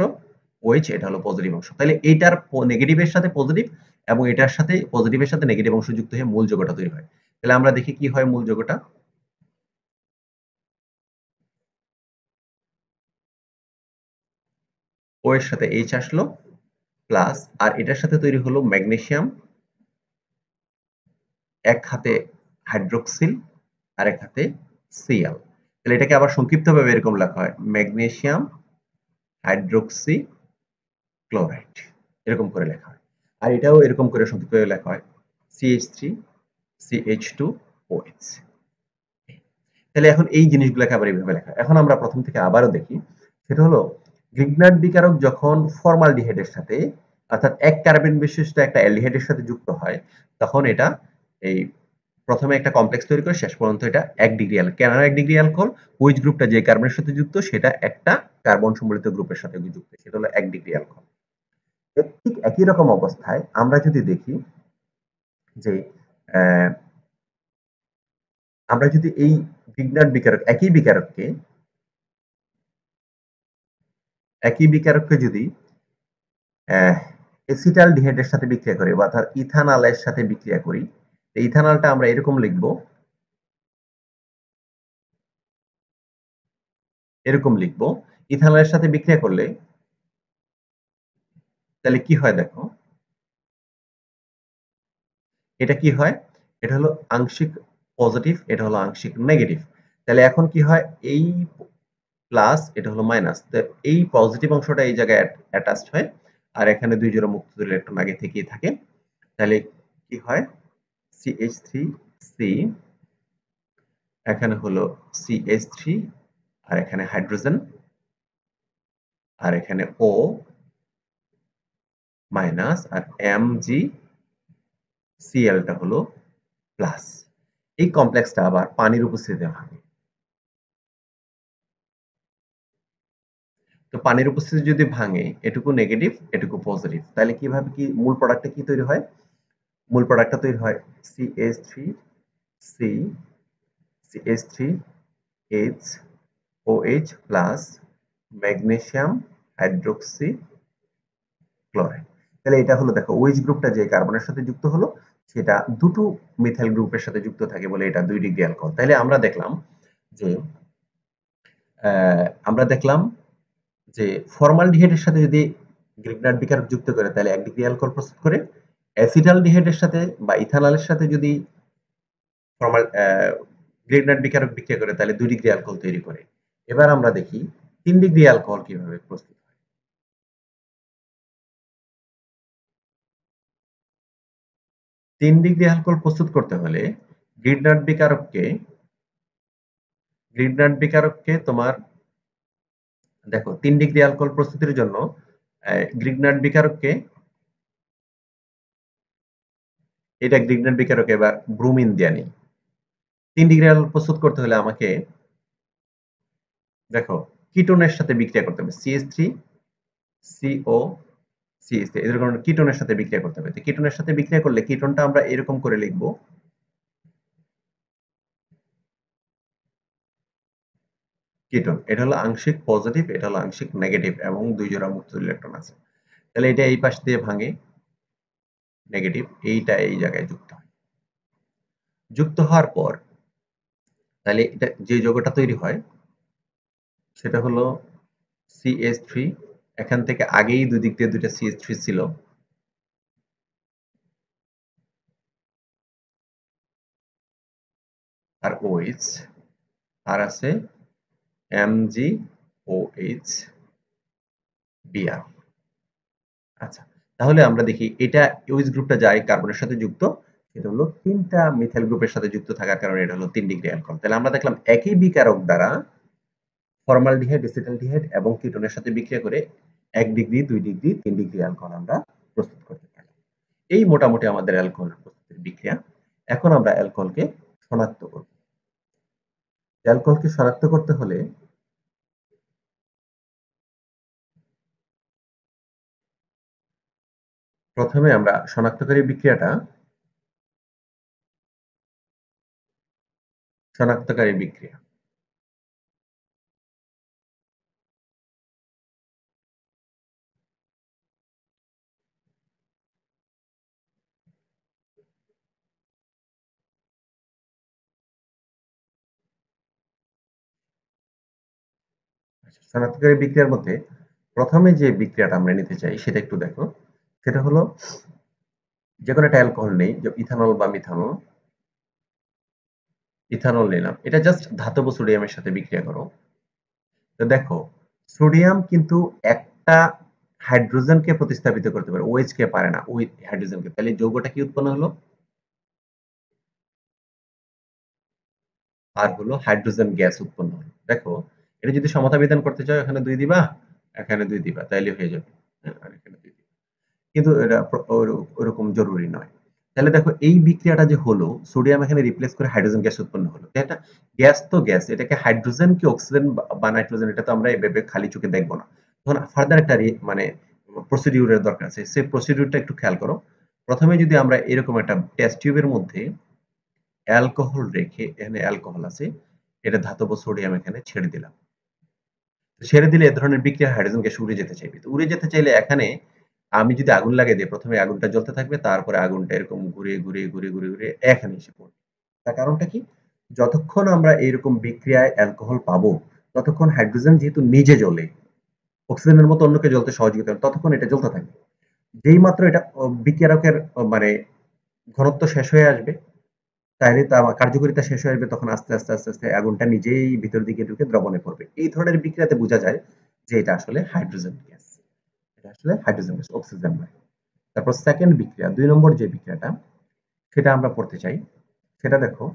OH, এটা হলো পজিটিভ অংশ। তাহলে এইটার নেগেটিভের সাথে পজিটিভ এবং এটার সাথে পজিটিভের সাথে নেগেটিভ অংশ যুক্ত হয়ে মূল যৌগটা তৈরি হয়। তাহলে আমরা দেখি কি হয় মূল যৌগটা। O এর সাথে H আসলো প্লাস, আর এটার সাথে তৈরি হলো ম্যাগনেসিয়াম, এক হাতে হাইড্রোক্সিল আর এক হাতে Cl। তাহলে এটাকে আবার সংক্ষিপ্তভাবে এরকম লেখা হয়, ম্যাগনেসিয়াম হাইড্রোক্সি ক্লোরাইড, এরকম করে লেখা হয়। আর এটাও এরকম করে সংক্ষিপ্ত করে লেখা হয়, CH3 CH2OH। তাহলে এখন এই জিনিসগুলোকে আবার এইভাবে লেখা হয়। এখন আমরা প্রথম থেকে আবারও দেখি, সেটা হলো গ্রিগনার্ড বিকারক যখন ফর্মালডিহাইডের সাথে অর্থাৎ এক কার্বন বিশিষ্ট একটা অ্যালডিহাইডের সাথে যুক্ত হয় তখন এটা এই প্রথমে একটা কমপ্লেক্স তৈরি করে শেষ পর্যন্ত এটা 1 ডিগ্রি কেন 1 ডিগ্রি অ্যালকোহল ওইচ গ্রুপটা যে কার্বনের সাথে যুক্ত সেটা একটা কার্বন সম্বলিত গ্রুপের সাথে যুক্ত সেটা হলো 1 ডিগ্রি অ্যালকোহল। ঠিক একই রকম অবস্থায় আমরা যদি দেখি যে আহ, আমরা যদি এই গ্রিগনার্ড বিকারক একই বিকারককে যদি এসিটালডিহাইডের সাথে বিক্রিয়া করি অর্থাৎ ইথানলের সাথে বিক্রিয়া করি ইথানলটা আমরা এরকম লিখব ইথানলের সাথে বিক্রিয়া করলে তাহলে কি হয় দেখো এটা কি হয় এটা হলো আংশিক পজিটিভ এটা হলো আংশিক নেগেটিভ তাহলে এখন কি হয় এই প্লাস এটা হলো মাইনাস তো এই পজিটিভ অংশটা এই জায়গায় অ্যাটাচড হয় আর এখানে দুই জোড়া মুক্ত ইলেকট্রন আগে থেকেই থাকে তাহলে কি হয় CH3C এখানে হলো CH3 আর এখানে হাইড্রোজেন আর এখানে O মাইনাস আর MgCl টা হলো প্লাস এই কমপ্লেক্সটা আবার পানির উপস্থিতিতে ভাঙে তো পানির উপস্থিতি যদি ভাঙে এটুকু নেগেটিভ এটুকু পজিটিভ তাহলে কিভাবে কি মূল প্রোডাক্টটা কি তৈরি হয় মূল প্রোডাক্টটা তৈরি হয় CH3C CH3H OH plus magnesium hydroxy chloride তাহলে এটা হলো দেখো OH গ্রুপটা যে কার্বনের সাথে যুক্ত হলো সেটা দুটো মিথাইল গ্রুপের সাথে যুক্ত থাকে বলে এটা 2 ডিগ্রি অ্যালকোহল তাহলে যে আমরা দেখলাম যে ফর্মালডিহাইডের সাথে যদি গ্রিগনার্ড বিকারক যুক্ত করে তাহলে 1 ডিগ্রি অ্যালকোহল প্রস্তুত করে অ্যাসিটালডিহাইডের সাথে বা ইথানলের সাথে যদি ফর্মাল গ্রিগনার্ড বিকারক বিক্রিয়া করে তাহলে 2 ডিগ্রি অ্যালকোহল তৈরি করে এবার আমরা দেখি 3 ডিগ্রি অ্যালকোহল কিভাবে প্রস্তুত হয় 3 ডিগ্রি অ্যালকোহল প্রস্তুত করতে হলে গ্রিগনার্ড বিকারককে তোমার দেখো 3 ডিগ্রি অ্যালকোহল প্রস্তুতির জন্য গ্রিগনার্ড বিকারককে এটা গ্রিগনার্ড বিকারকে এবার ব্রোমিন দিয়ে নিই 3 ডিগ্রি অ্যালকোহল প্রস্তুত করতে হলে আমাকে দেখো কিটোনের সাথে বিক্রিয়া করতে হবে CH3CO CH3 এরকম কিটোনের সাথে বিক্রিয়া করতে হবে তো কিটোনের সাথে বিক্রিয়া করলে কিটোনটা আমরা এরকম করে লিখব কিটোন এটা হলো আংশিক পজিটিভ এটা হলো আংশিক নেগেটিভ এবং দুই জোড়া মুক্ত ইলেকট্রন আছে তাহলে এটা এই পাশ দিয়ে ভাঙে নেগেটিভ এইটা এই জায়গায় যুক্ত হওয়ার পর তাহলে এটা যে যৌগটা তৈরি হয় সেটা হলো CH3 এখান থেকে আগেই দুই দিক দিয়ে দুইটা CH3 ছিল আর OH আর আছে MgOH Br আচ্ছা তাহলে আমরা দেখি এটা OH গ্রুপটা যায় কার্বনের সাথে যুক্ত এটা হলো তিনটা মিথাইল গ্রুপের সাথে যুক্ত থাকার কারণে এটা হলো 3 ডিগ্রি অ্যালকোহল তাহলে আমরা দেখলাম একই বিকারক দ্বারা ফর্মালডিহাইড এসিটালডিহাইড এবং কিটোনের সাথে বিক্রিয়া করে 1 ডিগ্রি 2 ডিগ্রি 3 ডিগ্রি অ্যালকোহল আমরা প্রস্তুত করতে পারি এই মোটামুটি আমাদের অ্যালকোহল প্রস্তুতির বিক্রিয়া এখন আমরা অ্যালকোহলকে শনাক্ত করব অ্যালকোহলকে শনাক্ত করতে হলে প্রথমে আমরা শনাক্তকারী বিক্রিয়াটা শনাক্তকারী বিক্রিয়া শনাক্তকারী বিক্রিয়ার মধ্যে প্রথমে যে বিক্রিয়াটা আমরা নিতে চাই সেটা একটু দেখো সেটা হলো যে কোনো একটা অ্যালকোহল নেই যে ইথানল বা মিথানল ইথানল নিলাম এটা জাস্ট ধাতব সোডিয়ামের সাথে বিক্রিয়া করো তো দেখো সোডিয়াম কিন্তু একটা হাইড্রোজেনকে প্রতিস্থাপিত করতে পারে OH কে পারে না ওই হাইড্রোজেনকে তাহলে যৌগটা কি উৎপন্ন হলো আর হলো হাইড্রোজেন গ্যাস উৎপন্ন হলো দেখো এটা যদি সমতা বিধান করতে চাও এখানে 2 দিবা এখানে 2 দিবা তাইলে হয়ে যাবে। হ্যাঁ, আর এখানে 2 দিবা। কিন্তু এটা ওরকম জরুরি নয়। তাহলে দেখো এই বিক্রিয়াটা যে হলো, সোডিয়াম এখানে রিপ্লেস করে হাইড্রোজেন গ্যাস উৎপন্ন হলো। এটা গ্যাস তো গ্যাস, এটাকে হাইড্রোজেন কি অক্সিজেন বা নাইট্রোজেন এটা তো আমরা এভাবে খালি চোখে দেখব না। তখন ফার্দার একটা মানে প্রসিডিউরের দরকার আছে। সেই প্রসিডিউরটা একটু খেয়াল করো। প্রথমে যদি আমরা এরকম একটা টেস্ট টিউবের মধ্যে অ্যালকোহল রেখে, এখানে অ্যালকোহল আছে, এটা ধাতব সোডিয়াম এখানে ছেড়ে দিলাম। ছেড়ে দিলে এ ধরনের বিক্রিয়া হাইড্রোজেন গ্যাস উড়ে যেতে চাইবে। তো উড়ে যেতে চাইলে এখানে আমি যদি আগুন লাগিয়ে দিই, প্রথমে আগুনটা জ্বলতে থাকবে, তারপরে আগুনটা এরকম ঘুরে এখানে এসে পড়বে। তার কারণটা কি? যতক্ষণ আমরা এইরকম বিক্রিয়ায় অ্যালকোহল পাবো, ততক্ষণ হাইড্রোজেন যেহেতু নিজে জ্বলে, অক্সিজেনের মতো অন্যকে জ্বলতে সহযোগিতা করে, ততক্ষণ এটা জ্বলতে থাকবে। যেই মাত্র এটা বিক্রিয়ারকের মানে ঘনত্ব শেষ হয়ে আসবে, তাহলে তা কার্যকারিতা শেষ হয়ে আসবে, তখন আস্তে আস্তে আগুনটা নিজেই ভিতর দিকে ঢুকে দ্রবণে পড়বে। এই ধরনের বিক্রিয়াতে বোঝা যায় যে এটা আসলে হাইড্রোজেন গ্যাস। এটা আসলে হাইড্রোজেন গ্যাস, অক্সিজেন নয়। তারপর সেকেন্ড বিক্রিয়া, 2 নম্বর যে বিক্রিয়াটা, সেটা আমরা পড়তে চাই। সেটা দেখো,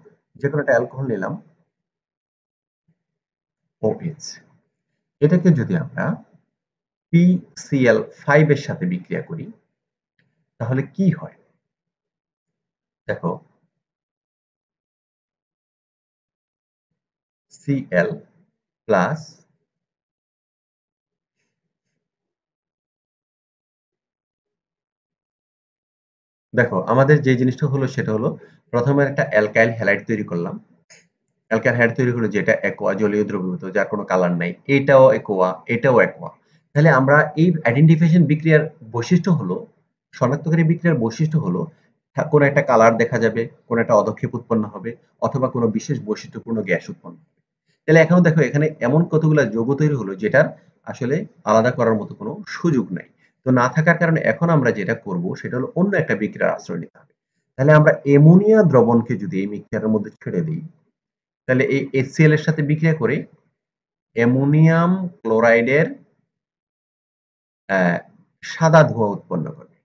যেকোনো একটা অ্যালকোহল নিলাম, OH। এটাকে যদি আমরা PCl5 এর সাথে বিক্রিয়া করি, তাহলে কি হয়? দেখো, Cl প্লাস, দেখো আমাদের যে জিনিসটা হলো সেটা হলো, প্রথমে একটা অ্যালকাইল হ্যালাইড তৈরি করলাম। অ্যালকাইল হ্যালাইড তৈরি হলো যেটা একোয়া, জলীয় দ্রবীভূত, যার কোনো কালার নাই। এটাও একোয়া, এটাও একোয়া। তাহলে আমরা এই আইডেন্টিফিকেশন বিক্রিয়ার বৈশিষ্ট্য হলো, শনাক্তকারী বিক্রিয়ার বৈশিষ্ট্য হলো, কোনো একটা কালার দেখা যাবে, কোনো একটা অধক্ষেপ উৎপন্ন হবে, অথবা কোনো বিশেষ বৈশিষ্ট্যপূর্ণ গ্যাস উৎপন্ন হবে। তাহলে এখনো দেখো এখানে এমন কতগুলা যৌগ তৈরি হলো যেটার আসলে আলাদা করার মতো কোনো সুযোগ নাই। তো না থাকার কারণে এখন আমরা যেটা করব সেটা হলো অন্য একটা বিক্রিয়ার আশ্রয় নিতে হবে। তাহলে আমরা অ্যামোনিয়া দ্রবণকে যদি এই মিক্সচারের মধ্যে ছেড়ে দিই, তাহলে এই HCl এর সাথে বিক্রিয়া করে অ্যামোনিয়াম ক্লোরাইডের আহ, সাদা ধোঁয়া উৎপন্ন করবে।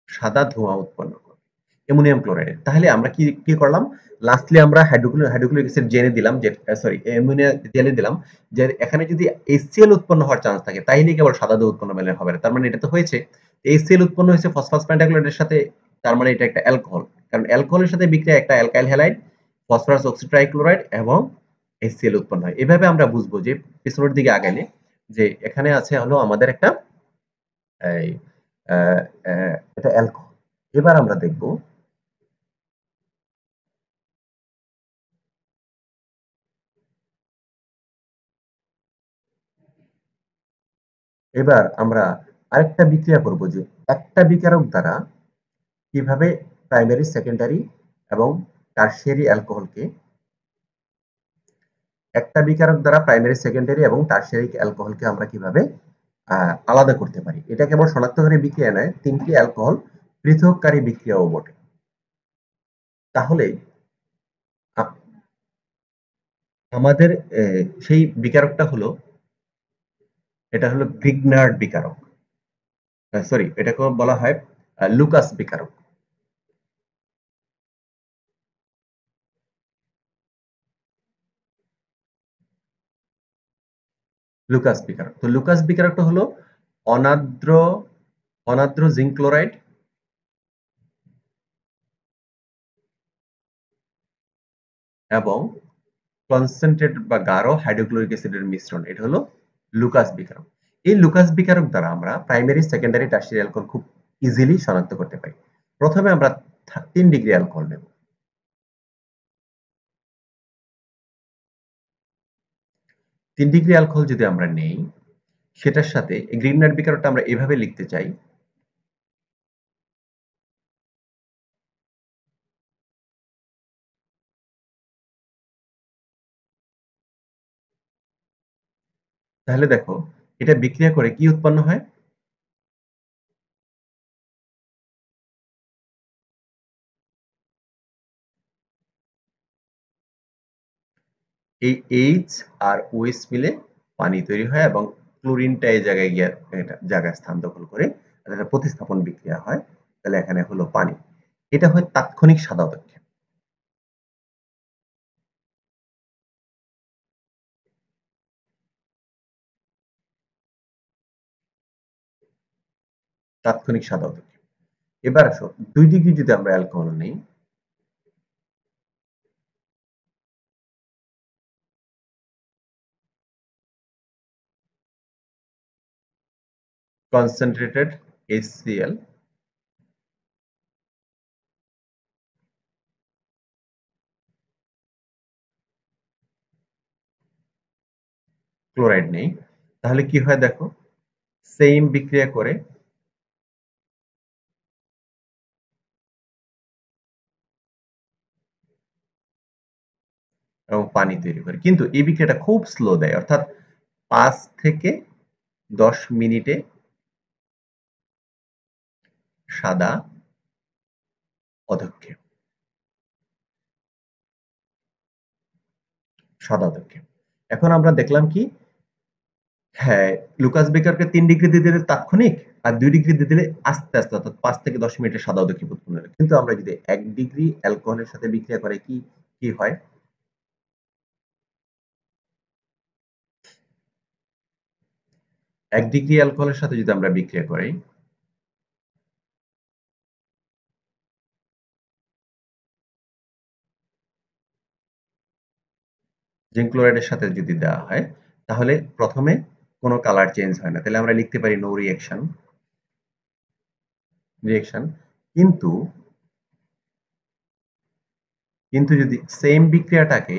সাদা ধোঁয়া উৎপন্ন করবে অ্যামোনিয়াম ক্লোরাইডের। তাহলে আমরা কি কি করলাম? লাস্টলি আমরা হাইড্রোক্লোরিক অ্যাসিড জেনে দিলাম যে, সরি, অ্যামোনিয়া জেনে দিলাম যে এখানে যদি HCl উৎপন্ন হওয়ার চান্স থাকে, তাইলে কেবল সাদা ধোঁয়া উৎপন্ন হবে না। তার মানে এটা তো হয়েছে, HCl উৎপন্ন হয়েছে ফসফরাস পেন্টাক্লোরাইডের সাথে, তার মানে এটা একটা অ্যালকোহল। কারণ অ্যালকোহলের সাথে বিক্রিয়া একটা অ্যালকাইল হ্যালাইড, ফসফরাস অক্সিট্রাইক্লোরাইড এবং HCl উৎপন্ন হয়। এভাবে আমরা বুঝবো যে পিছনের দিকে আগালে যে এখানে আছে হলো আমাদের একটা এই এটা অ্যালকোহল। এবার আমরা দেখব, এবার আমরা আরেকটা বিক্রিয়া করব যে একটা বিকারক দ্বারা কিভাবে প্রাইমারি, সেকেন্ডারি এবং টারশিয়ারি অ্যালকোহলকে, একটা বিকারক দ্বারা প্রাইমারি, সেকেন্ডারি এবং টারশিয়ারি অ্যালকোহলকে আমরা কিভাবে আলাদা করতে পারি। এটা কেবল শনাক্তকারী বিক্রিয়া নয়, তিনটি অ্যালকোহল পৃথককারী বিক্রিয়াও বটে। তাহলে আমাদের সেই বিকারকটা হলো, এটা হলো গ্রিগনার্ড বিকারক। সরি, এটাকে বলা হয় লুকাস বিকারক। লুকাস বিকারক, তো লুকাস বিকারকটা হলো অনাদ্র অনাদ্র জিঙ্ক ক্লোরাইড এবং কনসেন্ট্রেট বা গাঢ় হাইড্রোক্লোরিক অ্যাসিডের মিশ্রণ, এটা হলো লুকাস বিকারক। এই লুকাস বিকারক দ্বারা আমরা প্রাইমারি, সেকেন্ডারি, টারশিয়ারি অ্যালকোহল খুব ইজিলি শনাক্ত করতে পারি। প্রথমে আমরা 3 ডিগ্রি অ্যালকোহল নেব। 3 ডিগ্রি অ্যালকোহল যদি আমরা নেই, সেটার সাথে গ্রিগনার্ড বিকারকটা আমরা এভাবে লিখতে চাই। তাহলে দেখো, এটা বিক্রিয়া করে কি উৎপন্ন হয়? এই এইচ আর ওএইচ মিলে পানি তৈরি হয় এবং ক্লোরিনটা এই জায়গায় গিয়ে এটা জায়গায় স্থান দখল করে একটা প্রতিস্থাপন বিক্রিয়া হয়। তাহলে এখানে হলো পানি। এটা হয় তাৎক্ষণিক সাদা পদার্থ। তাৎক্ষণিক সাদা অধক্ষেপ। এবার আসো 2 ডিগ্রি যদি আমরা অ্যালকোহল নেই, কনসেন্ট্রেটেড HCl, ক্লোরাইড নেই, তাহলে কি হয় দেখো, সেম বিক্রিয়া করে এবং পানি তৈরি করে, কিন্তু এই বিক্রিয়াটা খুব স্লো দেয়, অর্থাৎ 5 থেকে 10 মিনিটে সাদা অধক্ষেপ, সাদা অধক্ষেপ। এখন আমরা দেখলাম কি, হ্যাঁ, লুকাস বেকারকে 3 ডিগ্রি দিয়ে দিলে তাৎক্ষণিক, আর 2 ডিগ্রি দিয়ে দিলে আস্তে আস্তে, অর্থাৎ 5 থেকে 10 মিনিটে সাদা অধক্ষেপ উৎপন্ন হয়। কিন্তু আমরা যদি 1 ডিগ্রি অ্যালকোহলের সাথে বিক্রিয়া করে কি কি হয়, 1 ডিগ্রি অ্যালকোহলের সাথে যদি আমরা বিক্রিয়া করি, জিঙ্ক ক্লোরাইডের সাথে যদি দেওয়া হয়, তাহলে প্রথমে কোনো কালার চেঞ্জ হয় না, তাহলে আমরা লিখতে পারি নো রিঅ্যাকশন, রিঅ্যাকশন। কিন্তু কিন্তু যদি সেম বিক্রিয়াটাকে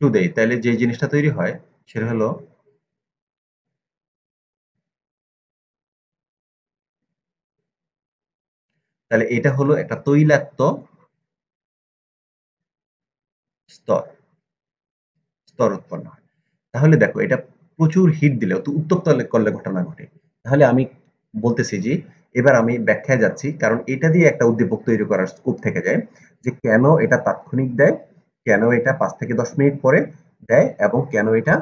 টু দেই, তাহলে যে জিনিসটা তৈরি হয় সেটা হলো, তাহলে এটা হলো একটা তৈলাক্ত স্তর, স্তর উৎপন্ন হয়। তাহলে দেখো, এটা প্রচুর হিট দিলে, উত্তপ্ত করলে ঘটনা ঘটে। তাহলে আমি বলতেছি যে, এবার আমি ব্যাখ্যায় যাচ্ছি, কারণ এটা দিয়ে একটা উদ্দীপক তৈরি করার স্কোপ থেকে যায়, যে কেন এটা তাৎক্ষণিক দেয়, কেন এটা 5 থেকে 10 মিনিট পরে দেয়, এবং কেন এটা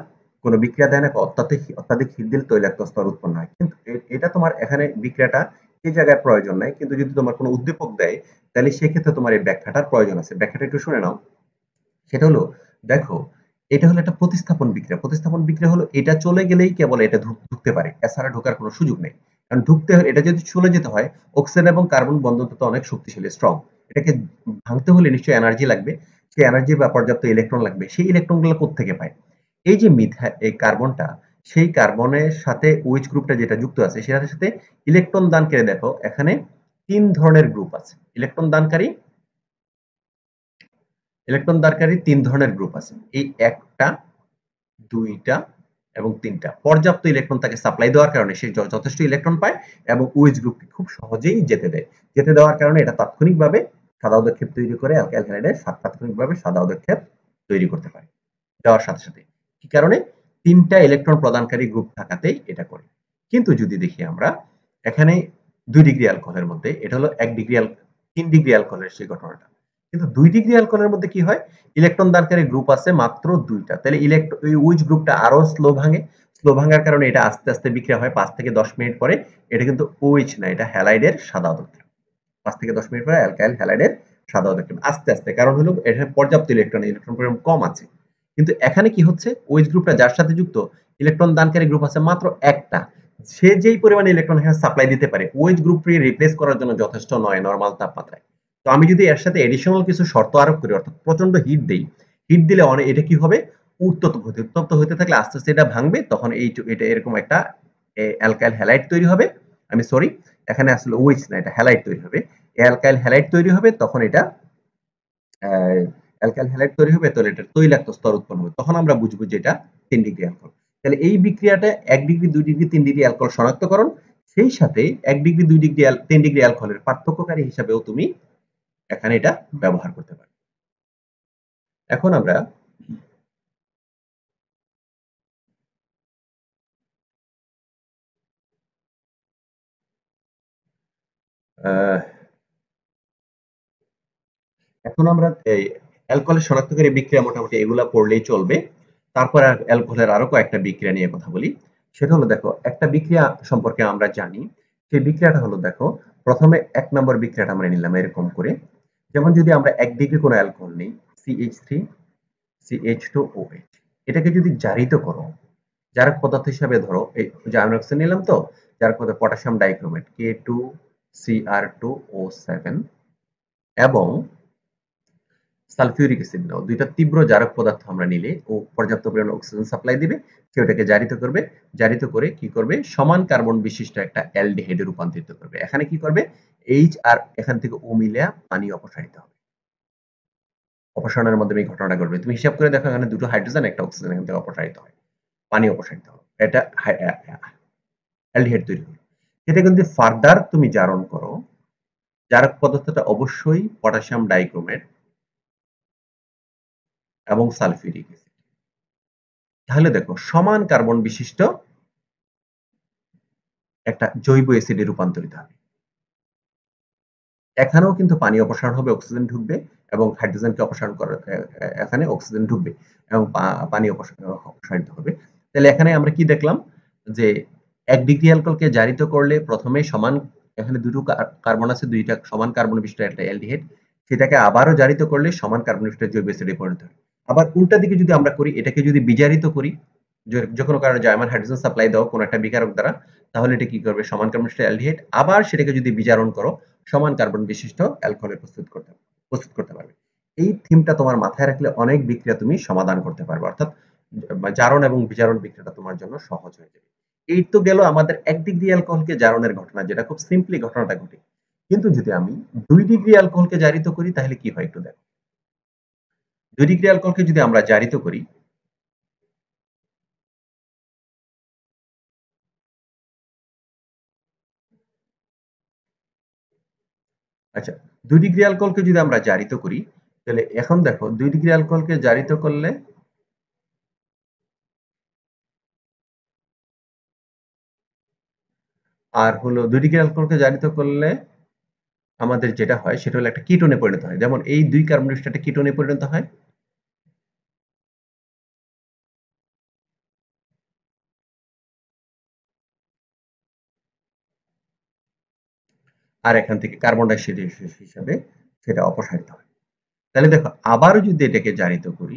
কোনো বিক্রিয়া দেয় না, অত্যাধিক অত্যাধিক হিট দিলে তৈলাক্ত স্তর উৎপন্ন হয়। কিন্তু এটা তোমার এখানে বিক্রিয়াটা এই জায়গায় প্রয়োজন নাই, কিন্তু যদি তোমার কোনো উদ্দীপক দেয়, তাহলে সেক্ষেত্রে তোমার এই ব্যাখ্যাটার প্রয়োজন আছে। ব্যাখ্যাটা একটু শুনে নাও। সেটা হলো, দেখো, এটা হলো একটা প্রতিস্থাপন বিক্রিয়া। প্রতিস্থাপন বিক্রিয়া হলো এটা চলে গেলেই কেবল এটা ঢুকতে পারে, এছাড়া ঢোকার কোনো সুযোগ নেই। কারণ ঢুকতে হলে, এটা যদি চলে যেতে হয়, অক্সিজেন এবং কার্বন বন্ধন তো অনেক শক্তিশালী, স্ট্রং। এটাকে ভাঙতে হলে নিশ্চয়ই এনার্জি লাগবে, সেই এনার্জি বা পর্যাপ্ত ইলেকট্রন লাগবে। সেই ইলেকট্রনগুলো কোত্থেকে পায়? এই যে এই কার্বনটা, সেই কার্বনের সাথে OH গ্রুপটা যেটা যুক্ত আছে, সেটার সাথে ইলেকট্রন দানকারী, দেখো এখানে 3 ধরনের গ্রুপ আছে। ইলেকট্রন দানকারী, ইলেকট্রন দানকারী 3 ধরনের গ্রুপ আছে। এই 1টা, 2টা এবং 3টা পর্যাপ্ত ইলেকট্রন তাকে সাপ্লাই দেওয়ার কারণে সে যথেষ্ট ইলেকট্রন পায়, এবং OH গ্রুপকে খুব সহজেই যেতে দেয়। যেতে দেওয়ার কারণে এটা তাৎক্ষণিকভাবে সাদা পদক্ষেপ তৈরি করে, অ্যালকাইল হ্যালাইডে তাৎক্ষণিকভাবে সাদা পদক্ষেপ তৈরি করতে পারে দেওয়ার সাথে সাথে। কি কারণে? 3টা ইলেকট্রন প্রদানকারী গ্রুপ থাকাতেই এটা করে। কিন্তু যদি দেখি আমরা এখানে 2 ডিগ্রি অ্যালকোহলের মধ্যে, এটা হলো 1 ডিগ্রি 3 ডিগ্রি অ্যালকোহলের সেই ঘটনাটা। কিন্তু 2 ডিগ্রি অ্যালকোহলের মধ্যে কি হয়? ইলেকট্রন দানকারী গ্রুপ আছে মাত্র 2টা। তাহলে ওই OH গ্রুপটা আরো স্লো ভাঙে। স্লো ভাঙার কারণে এটা আস্তে আস্তে বিক্রিয়া হয় 5 থেকে 10 মিনিট পরে। এটা কিন্তু OH না, এটা হ্যালাইডের সাদা পদক্ষেপ। 5 থেকে 10 মিনিট পরে অ্যালকাইল হ্যালাইডের সাদা পদক্ষেপ আস্তে আস্তে, কারণ হলো এখানে পর্যাপ্ত ইলেকট্রন, ইলেকট্রন পরিমাণ কম আছে। কিন্তু এখানে কি হচ্ছে, OH গ্রুপটা যার সাথে যুক্ত, ইলেকট্রন দানকারী গ্রুপ আছে মাত্র একটা। সে যেই পরিমাণে ইলেকট্রন এখানে সাপ্লাই দিতে পারে, OH গ্রুপকে রিপ্লেস করার জন্য যথেষ্ট নয় নরমাল তাপমাত্রায়। তো আমি যদি এর সাথে এডিশনাল কিছু শর্ত আরোপ করি, অর্থাৎ প্রচন্ড হিট দেই, হিট দিলে অনেক, এটা কি হবে, উত্তপ্ত হতে থাকলে আস্তে আস্তে এটা ভাঙবে, তখন এটা এরকম একটা অ্যালকাইল হ্যালাইড তৈরি হবে। আমি সরি, এখানে আসলে OH না, এটা হ্যালাইড তৈরি হবে। অ্যালকাইল হ্যালাইড তৈরি হবে, তখন এটা অ্যালকাইল হ্যালাইড তৈরি হবে, তাহলে এটা তৈলাক্ত স্তর উৎপন্ন হবে। তখন আমরা বুঝবো যে এটা 3 ডিগ্রি অ্যালকোহল। তাহলে এই বিক্রিয়াটা 1 ডিগ্রি, 2 ডিগ্রি, 3 ডিগ্রি অ্যালকোহল শনাক্তকরণ, সেই সাথে 1 ডিগ্রি, 2 ডিগ্রি, 3 ডিগ্রি অ্যালকোহলের পার্থক্যকারী হিসাবেও তুমি এখানে এটা ব্যবহার করতে পারো। এখন আমরা আহ, এখন আমরা এই অ্যালকোহলের শনাক্তকারী বিক্রিয়া মোটামুটি এগুলা পড়লেই চলবে। তারপর আর অ্যালকোহলের আরো কয়েকটা বিক্রিয়া নিয়ে কথা বলি। সেটা হলো, দেখো, একটা বিক্রিয়া সম্পর্কে আমরা জানি, সেই বিক্রিয়াটা হলো, দেখো, প্রথমে ১ নম্বর বিক্রিয়াটা আমরা নিলাম এরকম করে। যেমন যদি আমরা ১ ডিগ্রি কোনো অ্যালকোহল নিই CH3 CH2OH, এটাকে যদি জারিত করো, জারক পদার্থ হিসাবে ধরো এই যে আয়রন অক্সাইড নিলাম তো, জারক পদার্থ পটাশিয়াম ডাইক্রোমেট K2Cr2O7 এবং সালফিউরিক অ্যাসিড নাও, দুইটা তীব্র জারক পদার্থ আমরা নিলে ও পর্যাপ্ত পরিমাণে অক্সিজেন সাপ্লাই দিবে, সে ওটাকে জারিত করবে, জারিত করে কি করবে, সমান কার্বন বিশিষ্ট একটা অ্যালডিহাইডে রূপান্তরিত করবে। এখানে কি করবে, এইচ আর এখান থেকে ও মিলে পানি অপসারিত হবে। অপসারণের মাধ্যমে এই ঘটনাটা ঘটবে। তুমি হিসাব করে দেখো, এখানে দুটো হাইড্রোজেন একটা অক্সিজেন এখান থেকে অপসারিত হয়, পানি অপসারিত হয়, এটা অ্যালডিহাইড তৈরি হবে। এটা কিন্তু ফার্দার তুমি জারণ করো, জারক পদার্থটা অবশ্যই পটাশিয়াম ডাইক্রোমেট এবং সালফিউরিক অ্যাসিড। তাহলে দেখো সমান কার্বন বিশিষ্ট একটা জৈব অ্যাসিডে রূপান্তরিত হবে। এখানেও কিন্তু পানি অপসারণ হবে, অক্সিজেন ঢুকবে এবং হাইড্রোজেনকে অপসারণ করে এখানে অক্সিজেন ঢুকবে এবং পানি অপসারিত হবে। তাহলে এখানে আমরা কি দেখলাম যে ১ ডিগ্রি অ্যালকোহলকে জারিত করলে প্রথমে সমান, এখানে দুটো কার্বন আছে, দুইটা সমান কার্বন বিশিষ্ট একটা অ্যালডিহাইড, সেটাকে আবারও জারিত করলে সমান কার্বন বিশিষ্ট জৈব অ্যাসিডে পরিণত হয়। আবার উল্টা দিকে যদি আমরা করি, এটাকে যদি বিজারিত করি, যে কোনো কারণে জার্মান হাইড্রোজেন সাপ্লাই দাও কোনো একটা বিকারক দ্বারা, তাহলে এটা কি করবে, সমান কার্বন বিশিষ্ট অ্যালডিহাইড, আবার সেটাকে যদি বিজারণ করো সমান কার্বন বিশিষ্ট অ্যালকোহল প্রস্তুত করতে পারবে। এই থিমটা তোমার মাথায় রাখলে অনেক বিক্রিয়া তুমি সমাধান করতে পারবে, অর্থাৎ জারণ এবং বিজারণ বিক্রিয়াটা তোমার জন্য সহজ হয়ে যাবে। এই তো গেল আমাদের ১ ডিগ্রি অ্যালকোহলকে জারণের ঘটনা, যেটা খুব সিম্পলি ঘটনাটা ঘটে। কিন্তু যদি আমি ২ ডিগ্রি অ্যালকোহলকে জারিত করি তাহলে কি হয় একটু দেখো। ২ ডিগ্রি অ্যালকোহলকে যদি আমরা জারিত করি, আচ্ছা, ২ ডিগ্রি অ্যালকোহলকে যদি আমরা জারিত করি, তাহলে এখন দেখো ২ ডিগ্রি অ্যালকোহলকে জারিত করলে আর হলো ২ ডিগ্রি অ্যালকোহলকে জারিত করলে আমাদের যেটা হয় সেটা হলো একটা কিটোনে পরিণত হয়। যেমন এই ২ কার্বন বিশিষ্ট একটা কিটোনে পরিণত হয়। আর এখান থেকে কার্বন ডাইঅক্সাইড হিসাবে সেটা অপসারিত হয়। তাহলে দেখো আবারও যদি এটাকে জারিত করি,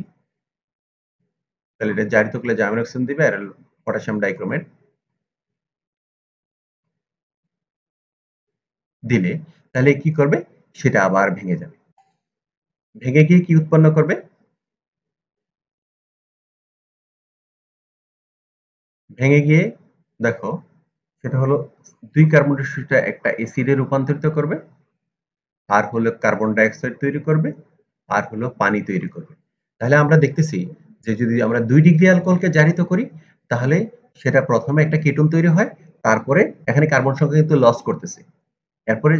তাহলে এটা জারিত করলে জার্মান অক্সিজেন দিবে আর পটাশিয়াম ডাইক্রোমেট দিলে, তাহলে কি করবে, সেটা আবার ভেঙে যাবে। ভেঙে গিয়ে কি উৎপন্ন করবে, ভেঙে গিয়ে দেখো সেটা হলো ২ কার্বন বিশিষ্ট একটা অ্যাসিডে রূপান্তরিত করবে, আর হলো কার্বন ডাইঅক্সাইড তৈরি করবে, আর হলো পানি তৈরি করবে। তাহলে আমরা দেখতেছি যে যদি আমরা ২ ডিগ্রি অ্যালকোহলকে জারিত করি, তাহলে সেটা প্রথমে একটা কেটন তৈরি হয়, তারপরে এখানে কার্বন সংখ্যা কিন্তু লস করতেছে, এরপরে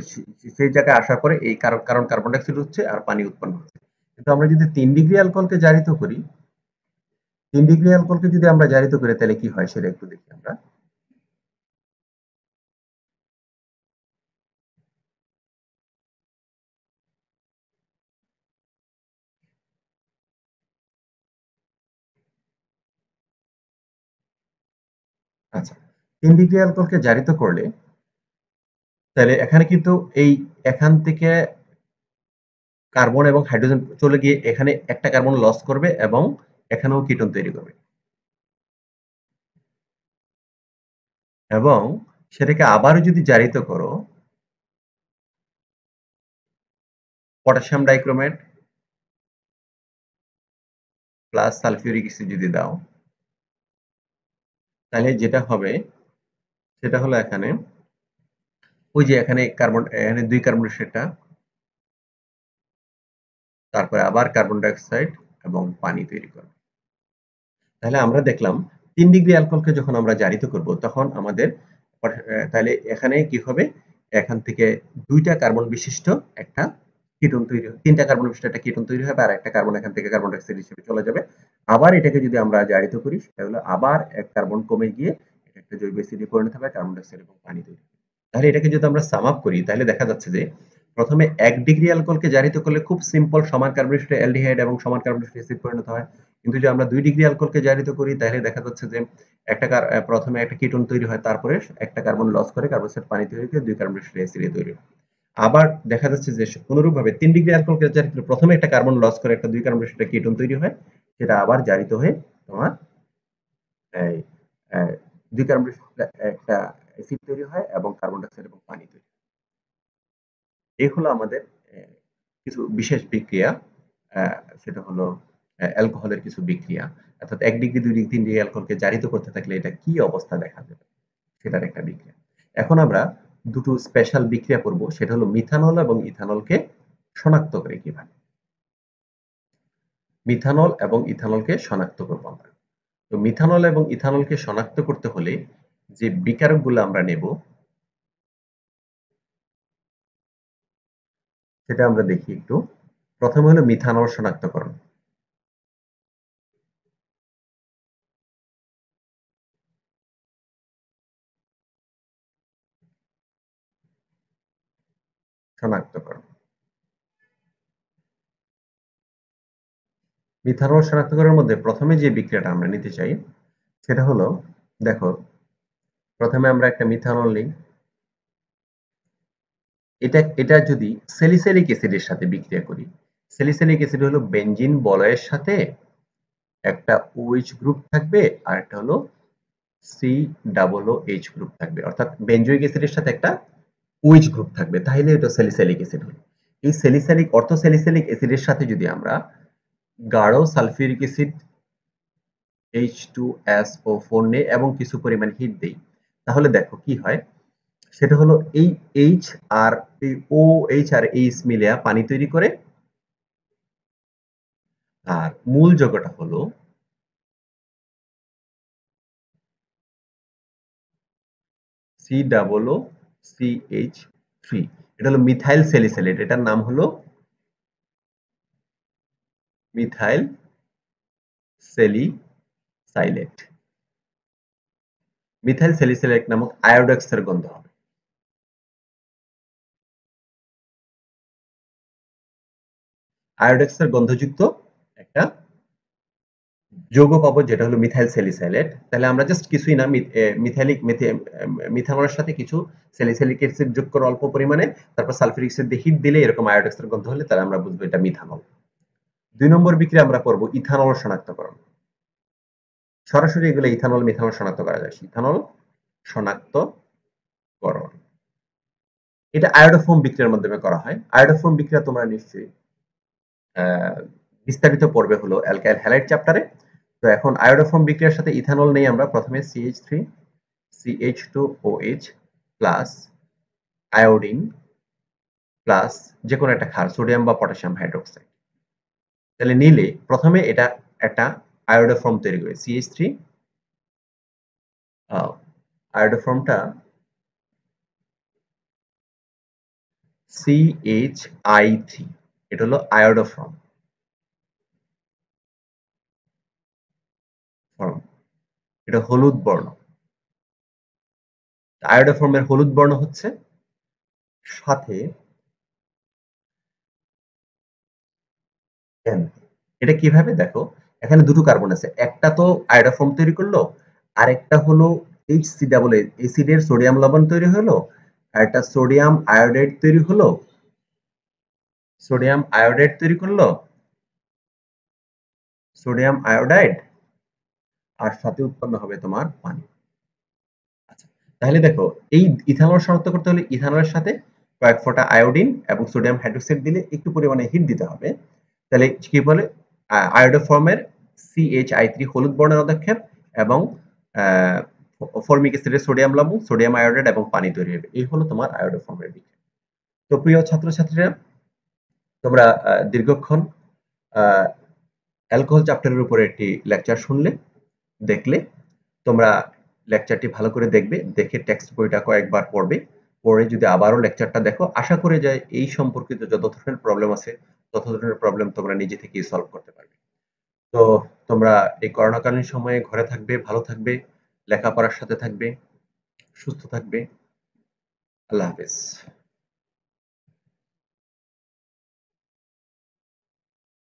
সেই জায়গায় আসার পরে এই কারণ কার্বন ডাইঅক্সাইড হচ্ছে আর পানি উৎপন্ন হচ্ছে। কিন্তু আমরা যদি ৩ ডিগ্রি অ্যালকোহলকে জারিত করি, ৩ ডিগ্রি অ্যালকোহলকে যদি আমরা জারিত করি তাহলে কি হয় সেটা একটু দেখি আমরা। আচ্ছা, ৩ ডিগ্রি অ্যালকোহলকে জারিত করলে তাহলে এখানে কিন্তু এই এখান থেকে কার্বন এবং হাইড্রোজেন চলে গিয়ে এখানে একটা কার্বন লস করবে এবং এখানেও কিটোন তৈরি করবে এবং সেটাকে আবারও যদি জারিত করো, potassium dichromate plus sulphuric acid যদি দাও, তাহলে যেটা হবে সেটা হলো এখানে ওই যে এখানে কার্বন, এখানে ২ কার্বন সেটা, তারপরে আবার কার্বন ডাইঅক্সাইড এবং পানি তৈরি করবে। তাহলে আমরা দেখলাম ৩ ডিগ্রি অ্যালকোহলকে যখন আমরা জারিত করব তখন আমাদের তাহলে এখানে কি হবে, এখান থেকে ২টা কার্বন বিশিষ্ট একটা কিটোন তৈরি হবে, ৩টা কার্বন বিশিষ্ট একটা কিটোন তৈরি হবে আর একটা কার্বন এখান থেকে কার্বন ডাইঅক্সাইড হিসেবে চলে যাবে। আবার এটাকে যদি আমরা জারিত করি সেটা হলো আবার এক কার্বন কমে গিয়ে এটা একটা জৈব অ্যাসিডে পরিণত হবে, কার্বন ডাইঅক্সাইড এবং পানি তৈরি হবে। তাহলে এটাকে যদি আমরা সাম আপ করি তাহলে দেখা যাচ্ছে যে প্রথমে ১ ডিগ্রি অ্যালকোহলকে জারিত করলে খুব সিম্পল সমান কার্বন বিশিষ্ট অ্যালডিহাইড এবং সমান কার্বন বিশিষ্ট অ্যাসিড পরিণত হয়। কিন্তু যদি আমরা 2 ডিগ্রি অ্যালকোহলকে জারিত করি তাহলে দেখা যাচ্ছে যে প্রথমে একটা কিটোন তৈরি হয়, তারপরে একটা কার্বন লস করে কার্বন ডাইঅক্সাইড পানি তৈরি করে 2 কার্বন ডাইঅক্সাইড অ্যাসিড তৈরি হয়। আবার দেখা যাচ্ছে যে অনুরূপভাবে 3 ডিগ্রি অ্যালকোহলকে জারিত করে প্রথমে একটা কার্বন লস করে একটা 2 কার্বন ডাইঅক্সাইড কিটোন তৈরি হয়, সেটা আবার জারিত হয়ে তোমার এই 2 কার্বন ডাইঅক্সাইড একটা অ্যাসিড তৈরি হয় এবং কার্বন ডাইঅক্সাইড এবং পানি তৈরি হয়। এই হলো আমাদের কিছু বিশেষ বিক্রিয়া, সেটা হলো অ্যালকোহলের কিছু বিক্রিয়া। অর্থাৎ 1 ডিগ্রি 2 ডিগ্রি 3 ডিগ্রি অ্যালকোহলকে জারিত করতে থাকলে এটা কি অবস্থা দেখা যাবে সেটার একটা বিক্রিয়া। এখন আমরা দুটো স্পেশাল বিক্রিয়া করব, সেটা হলো মিথানল এবং ইথানলকে শনাক্ত করে কিভাবে। মিথানল এবং ইথানলকে শনাক্ত করব আমরা। তো মিথানল এবং ইথানলকে শনাক্ত করতে হলে যে বিকারকগুলো আমরা নেব সেটা আমরা দেখি একটু। প্রথমে হলো মিথানল শনাক্তকরণ। শনাক্তকরণ মিথানল শনাক্তকরণের মধ্যে প্রথমে যে বিক্রিয়াটা আমরা নিতে চাই সেটা হলো, দেখো, প্রথমে আমরা একটা মিথানল নিই। এটা যদি স্যালিসাইলিক অ্যাসিডের সাথে বিক্রিয়া করি, স্যালিসাইলিক অ্যাসিড হলো বেনজিন বলয়ের সাথে একটা OH গ্রুপ থাকবে আর একটা হলো COOH গ্রুপ থাকবে, অর্থাৎ বেনজোইক অ্যাসিডের সাথে একটা OH গ্রুপ থাকবে, তাহলে এটা স্যালিসাইলিক অ্যাসিড হলো। এই অর্থোস্যালিসাইলিক অ্যাসিডের সাথে যদি আমরা গাঢ় সালফিউরিক অ্যাসিড H2SO4 নেই এবং কিছু পরিমাণ হিট দেই, তাহলে দেখো কি হয়। সেটা হলো এই H আর এই OH আর H মিলে পানি তৈরি করে, আর মূল যৌগটা হলো COOCH3। এটা হলো মিথাইল স্যালিসাইলেট, এটার নাম হলো মিথাইল স্যালিসাইলেট। মিথাইল স্যালিসাইলেট নামক আয়োডেক্সের গন্ধ হবে। আয়োডেক্সের গন্ধযুক্ত একটা যৌগ পাবো যেটা হলো মিথাইল স্যালিসাইলেট। তাহলে আমরা জাস্ট কিছুই না, মিথানলের সাথে কিছু স্যালিসাইলিক অ্যাসিড যোগ করে অল্প পরিমাণে, তারপর সালফিউরিক অ্যাসিড দিয়ে হিট দিলে এরকম আয়োডেক্সের গন্ধ হলে তাহলে আমরা বুঝবো এটা মিথানল। 2 নম্বর বিক্রিয়া আমরা করব ইথানল শনাক্তকরণ। সরাসরি এগুলো ইথানল মিথানল শনাক্ত করা যায়। ইথানল শনাক্তকরণ এটা আয়োডোফোম বিক্রিয়ার মাধ্যমে করা হয়। আয়োডোফোম বিক্রিয়া তোমরা নিশ্চয়ই বিস্তারিত পড়বে হলো অ্যালকাইল হ্যালাইড চ্যাপ্টারে। তো এখন আয়োডোফোম বিক্রিয়ার সাথে ইথানল নেই আমরা, প্রথমে CH3 CH2OH plus iodine plus যে কোনো একটা ক্ষার সোডিয়াম বা পটাশিয়াম হাইড্রোক্সাইড, তাহলে নিলে প্রথমে এটা একটা আয়োডোফর্ম তৈরি করে CH3, আয়োডোফর্মটা CHI3, এটা হলো আয়োডোফর্ম ফর্ম, এটা হলুদ বর্ণ। আয়োডোফর্মের হলুদ বর্ণ হচ্ছে সাথে N। এটা কিভাবে দেখো, এখানে দুটো কার্বন আছে, একটা তো আয়োডোফর্ম তৈরি করলো, আরেকটা হলো HCOO এসিডের সোডিয়াম লবণ তৈরি হলো, আর একটা সোডিয়াম আয়োডাইড তৈরি হলো, সোডিয়াম আয়োডাইড তৈরি করলো, সোডিয়াম আয়োডাইড, আর সাথে উৎপন্ন হবে তোমার পানি। আচ্ছা, তাহলে দেখো এই ইথানল শনাক্ত করতে হলে ইথানলের সাথে কয়েক ফোঁটা আয়োডিন এবং সোডিয়াম হাইড্রোক্সাইড দিলে একটু পরিমাণে হিট দিতে হবে। তাহলে কি বলে, আয়োডোফর্মের CHI3 হলুদ বর্ণের পদক্ষেপ এবং ফর্মিক অ্যাসিডের সোডিয়াম লবণ, সোডিয়াম আয়োডাইড এবং পানি তৈরি হবে। এই হলো তোমার আয়োডোফর্মের বিক্রিয়া। তো প্রিয় ছাত্রছাত্রীরা, তোমরা দীর্ঘক্ষণ অ্যালকোহল চ্যাপ্টারের উপরে একটি লেকচার শুনলে, দেখলে। তোমরা লেকচারটি ভালো করে দেখবে, দেখে টেক্সট বইটা কয়েকবার পড়বে, পড়ে যদি আবারও লেকচারটা দেখো, আশা করে যে এই সম্পর্কিত যত ধরনের প্রবলেম আছে তত ধরনের প্রবলেম তোমরা নিজে থেকেই সলভ করতে পারবে। তো তোমরা এই করোনাকালীন সময়ে ঘরে থাকবে, ভালো থাকবে, লেখাপড়ার সাথে থাকবে, সুস্থ থাকবে। আল্লাহ হাফেজ।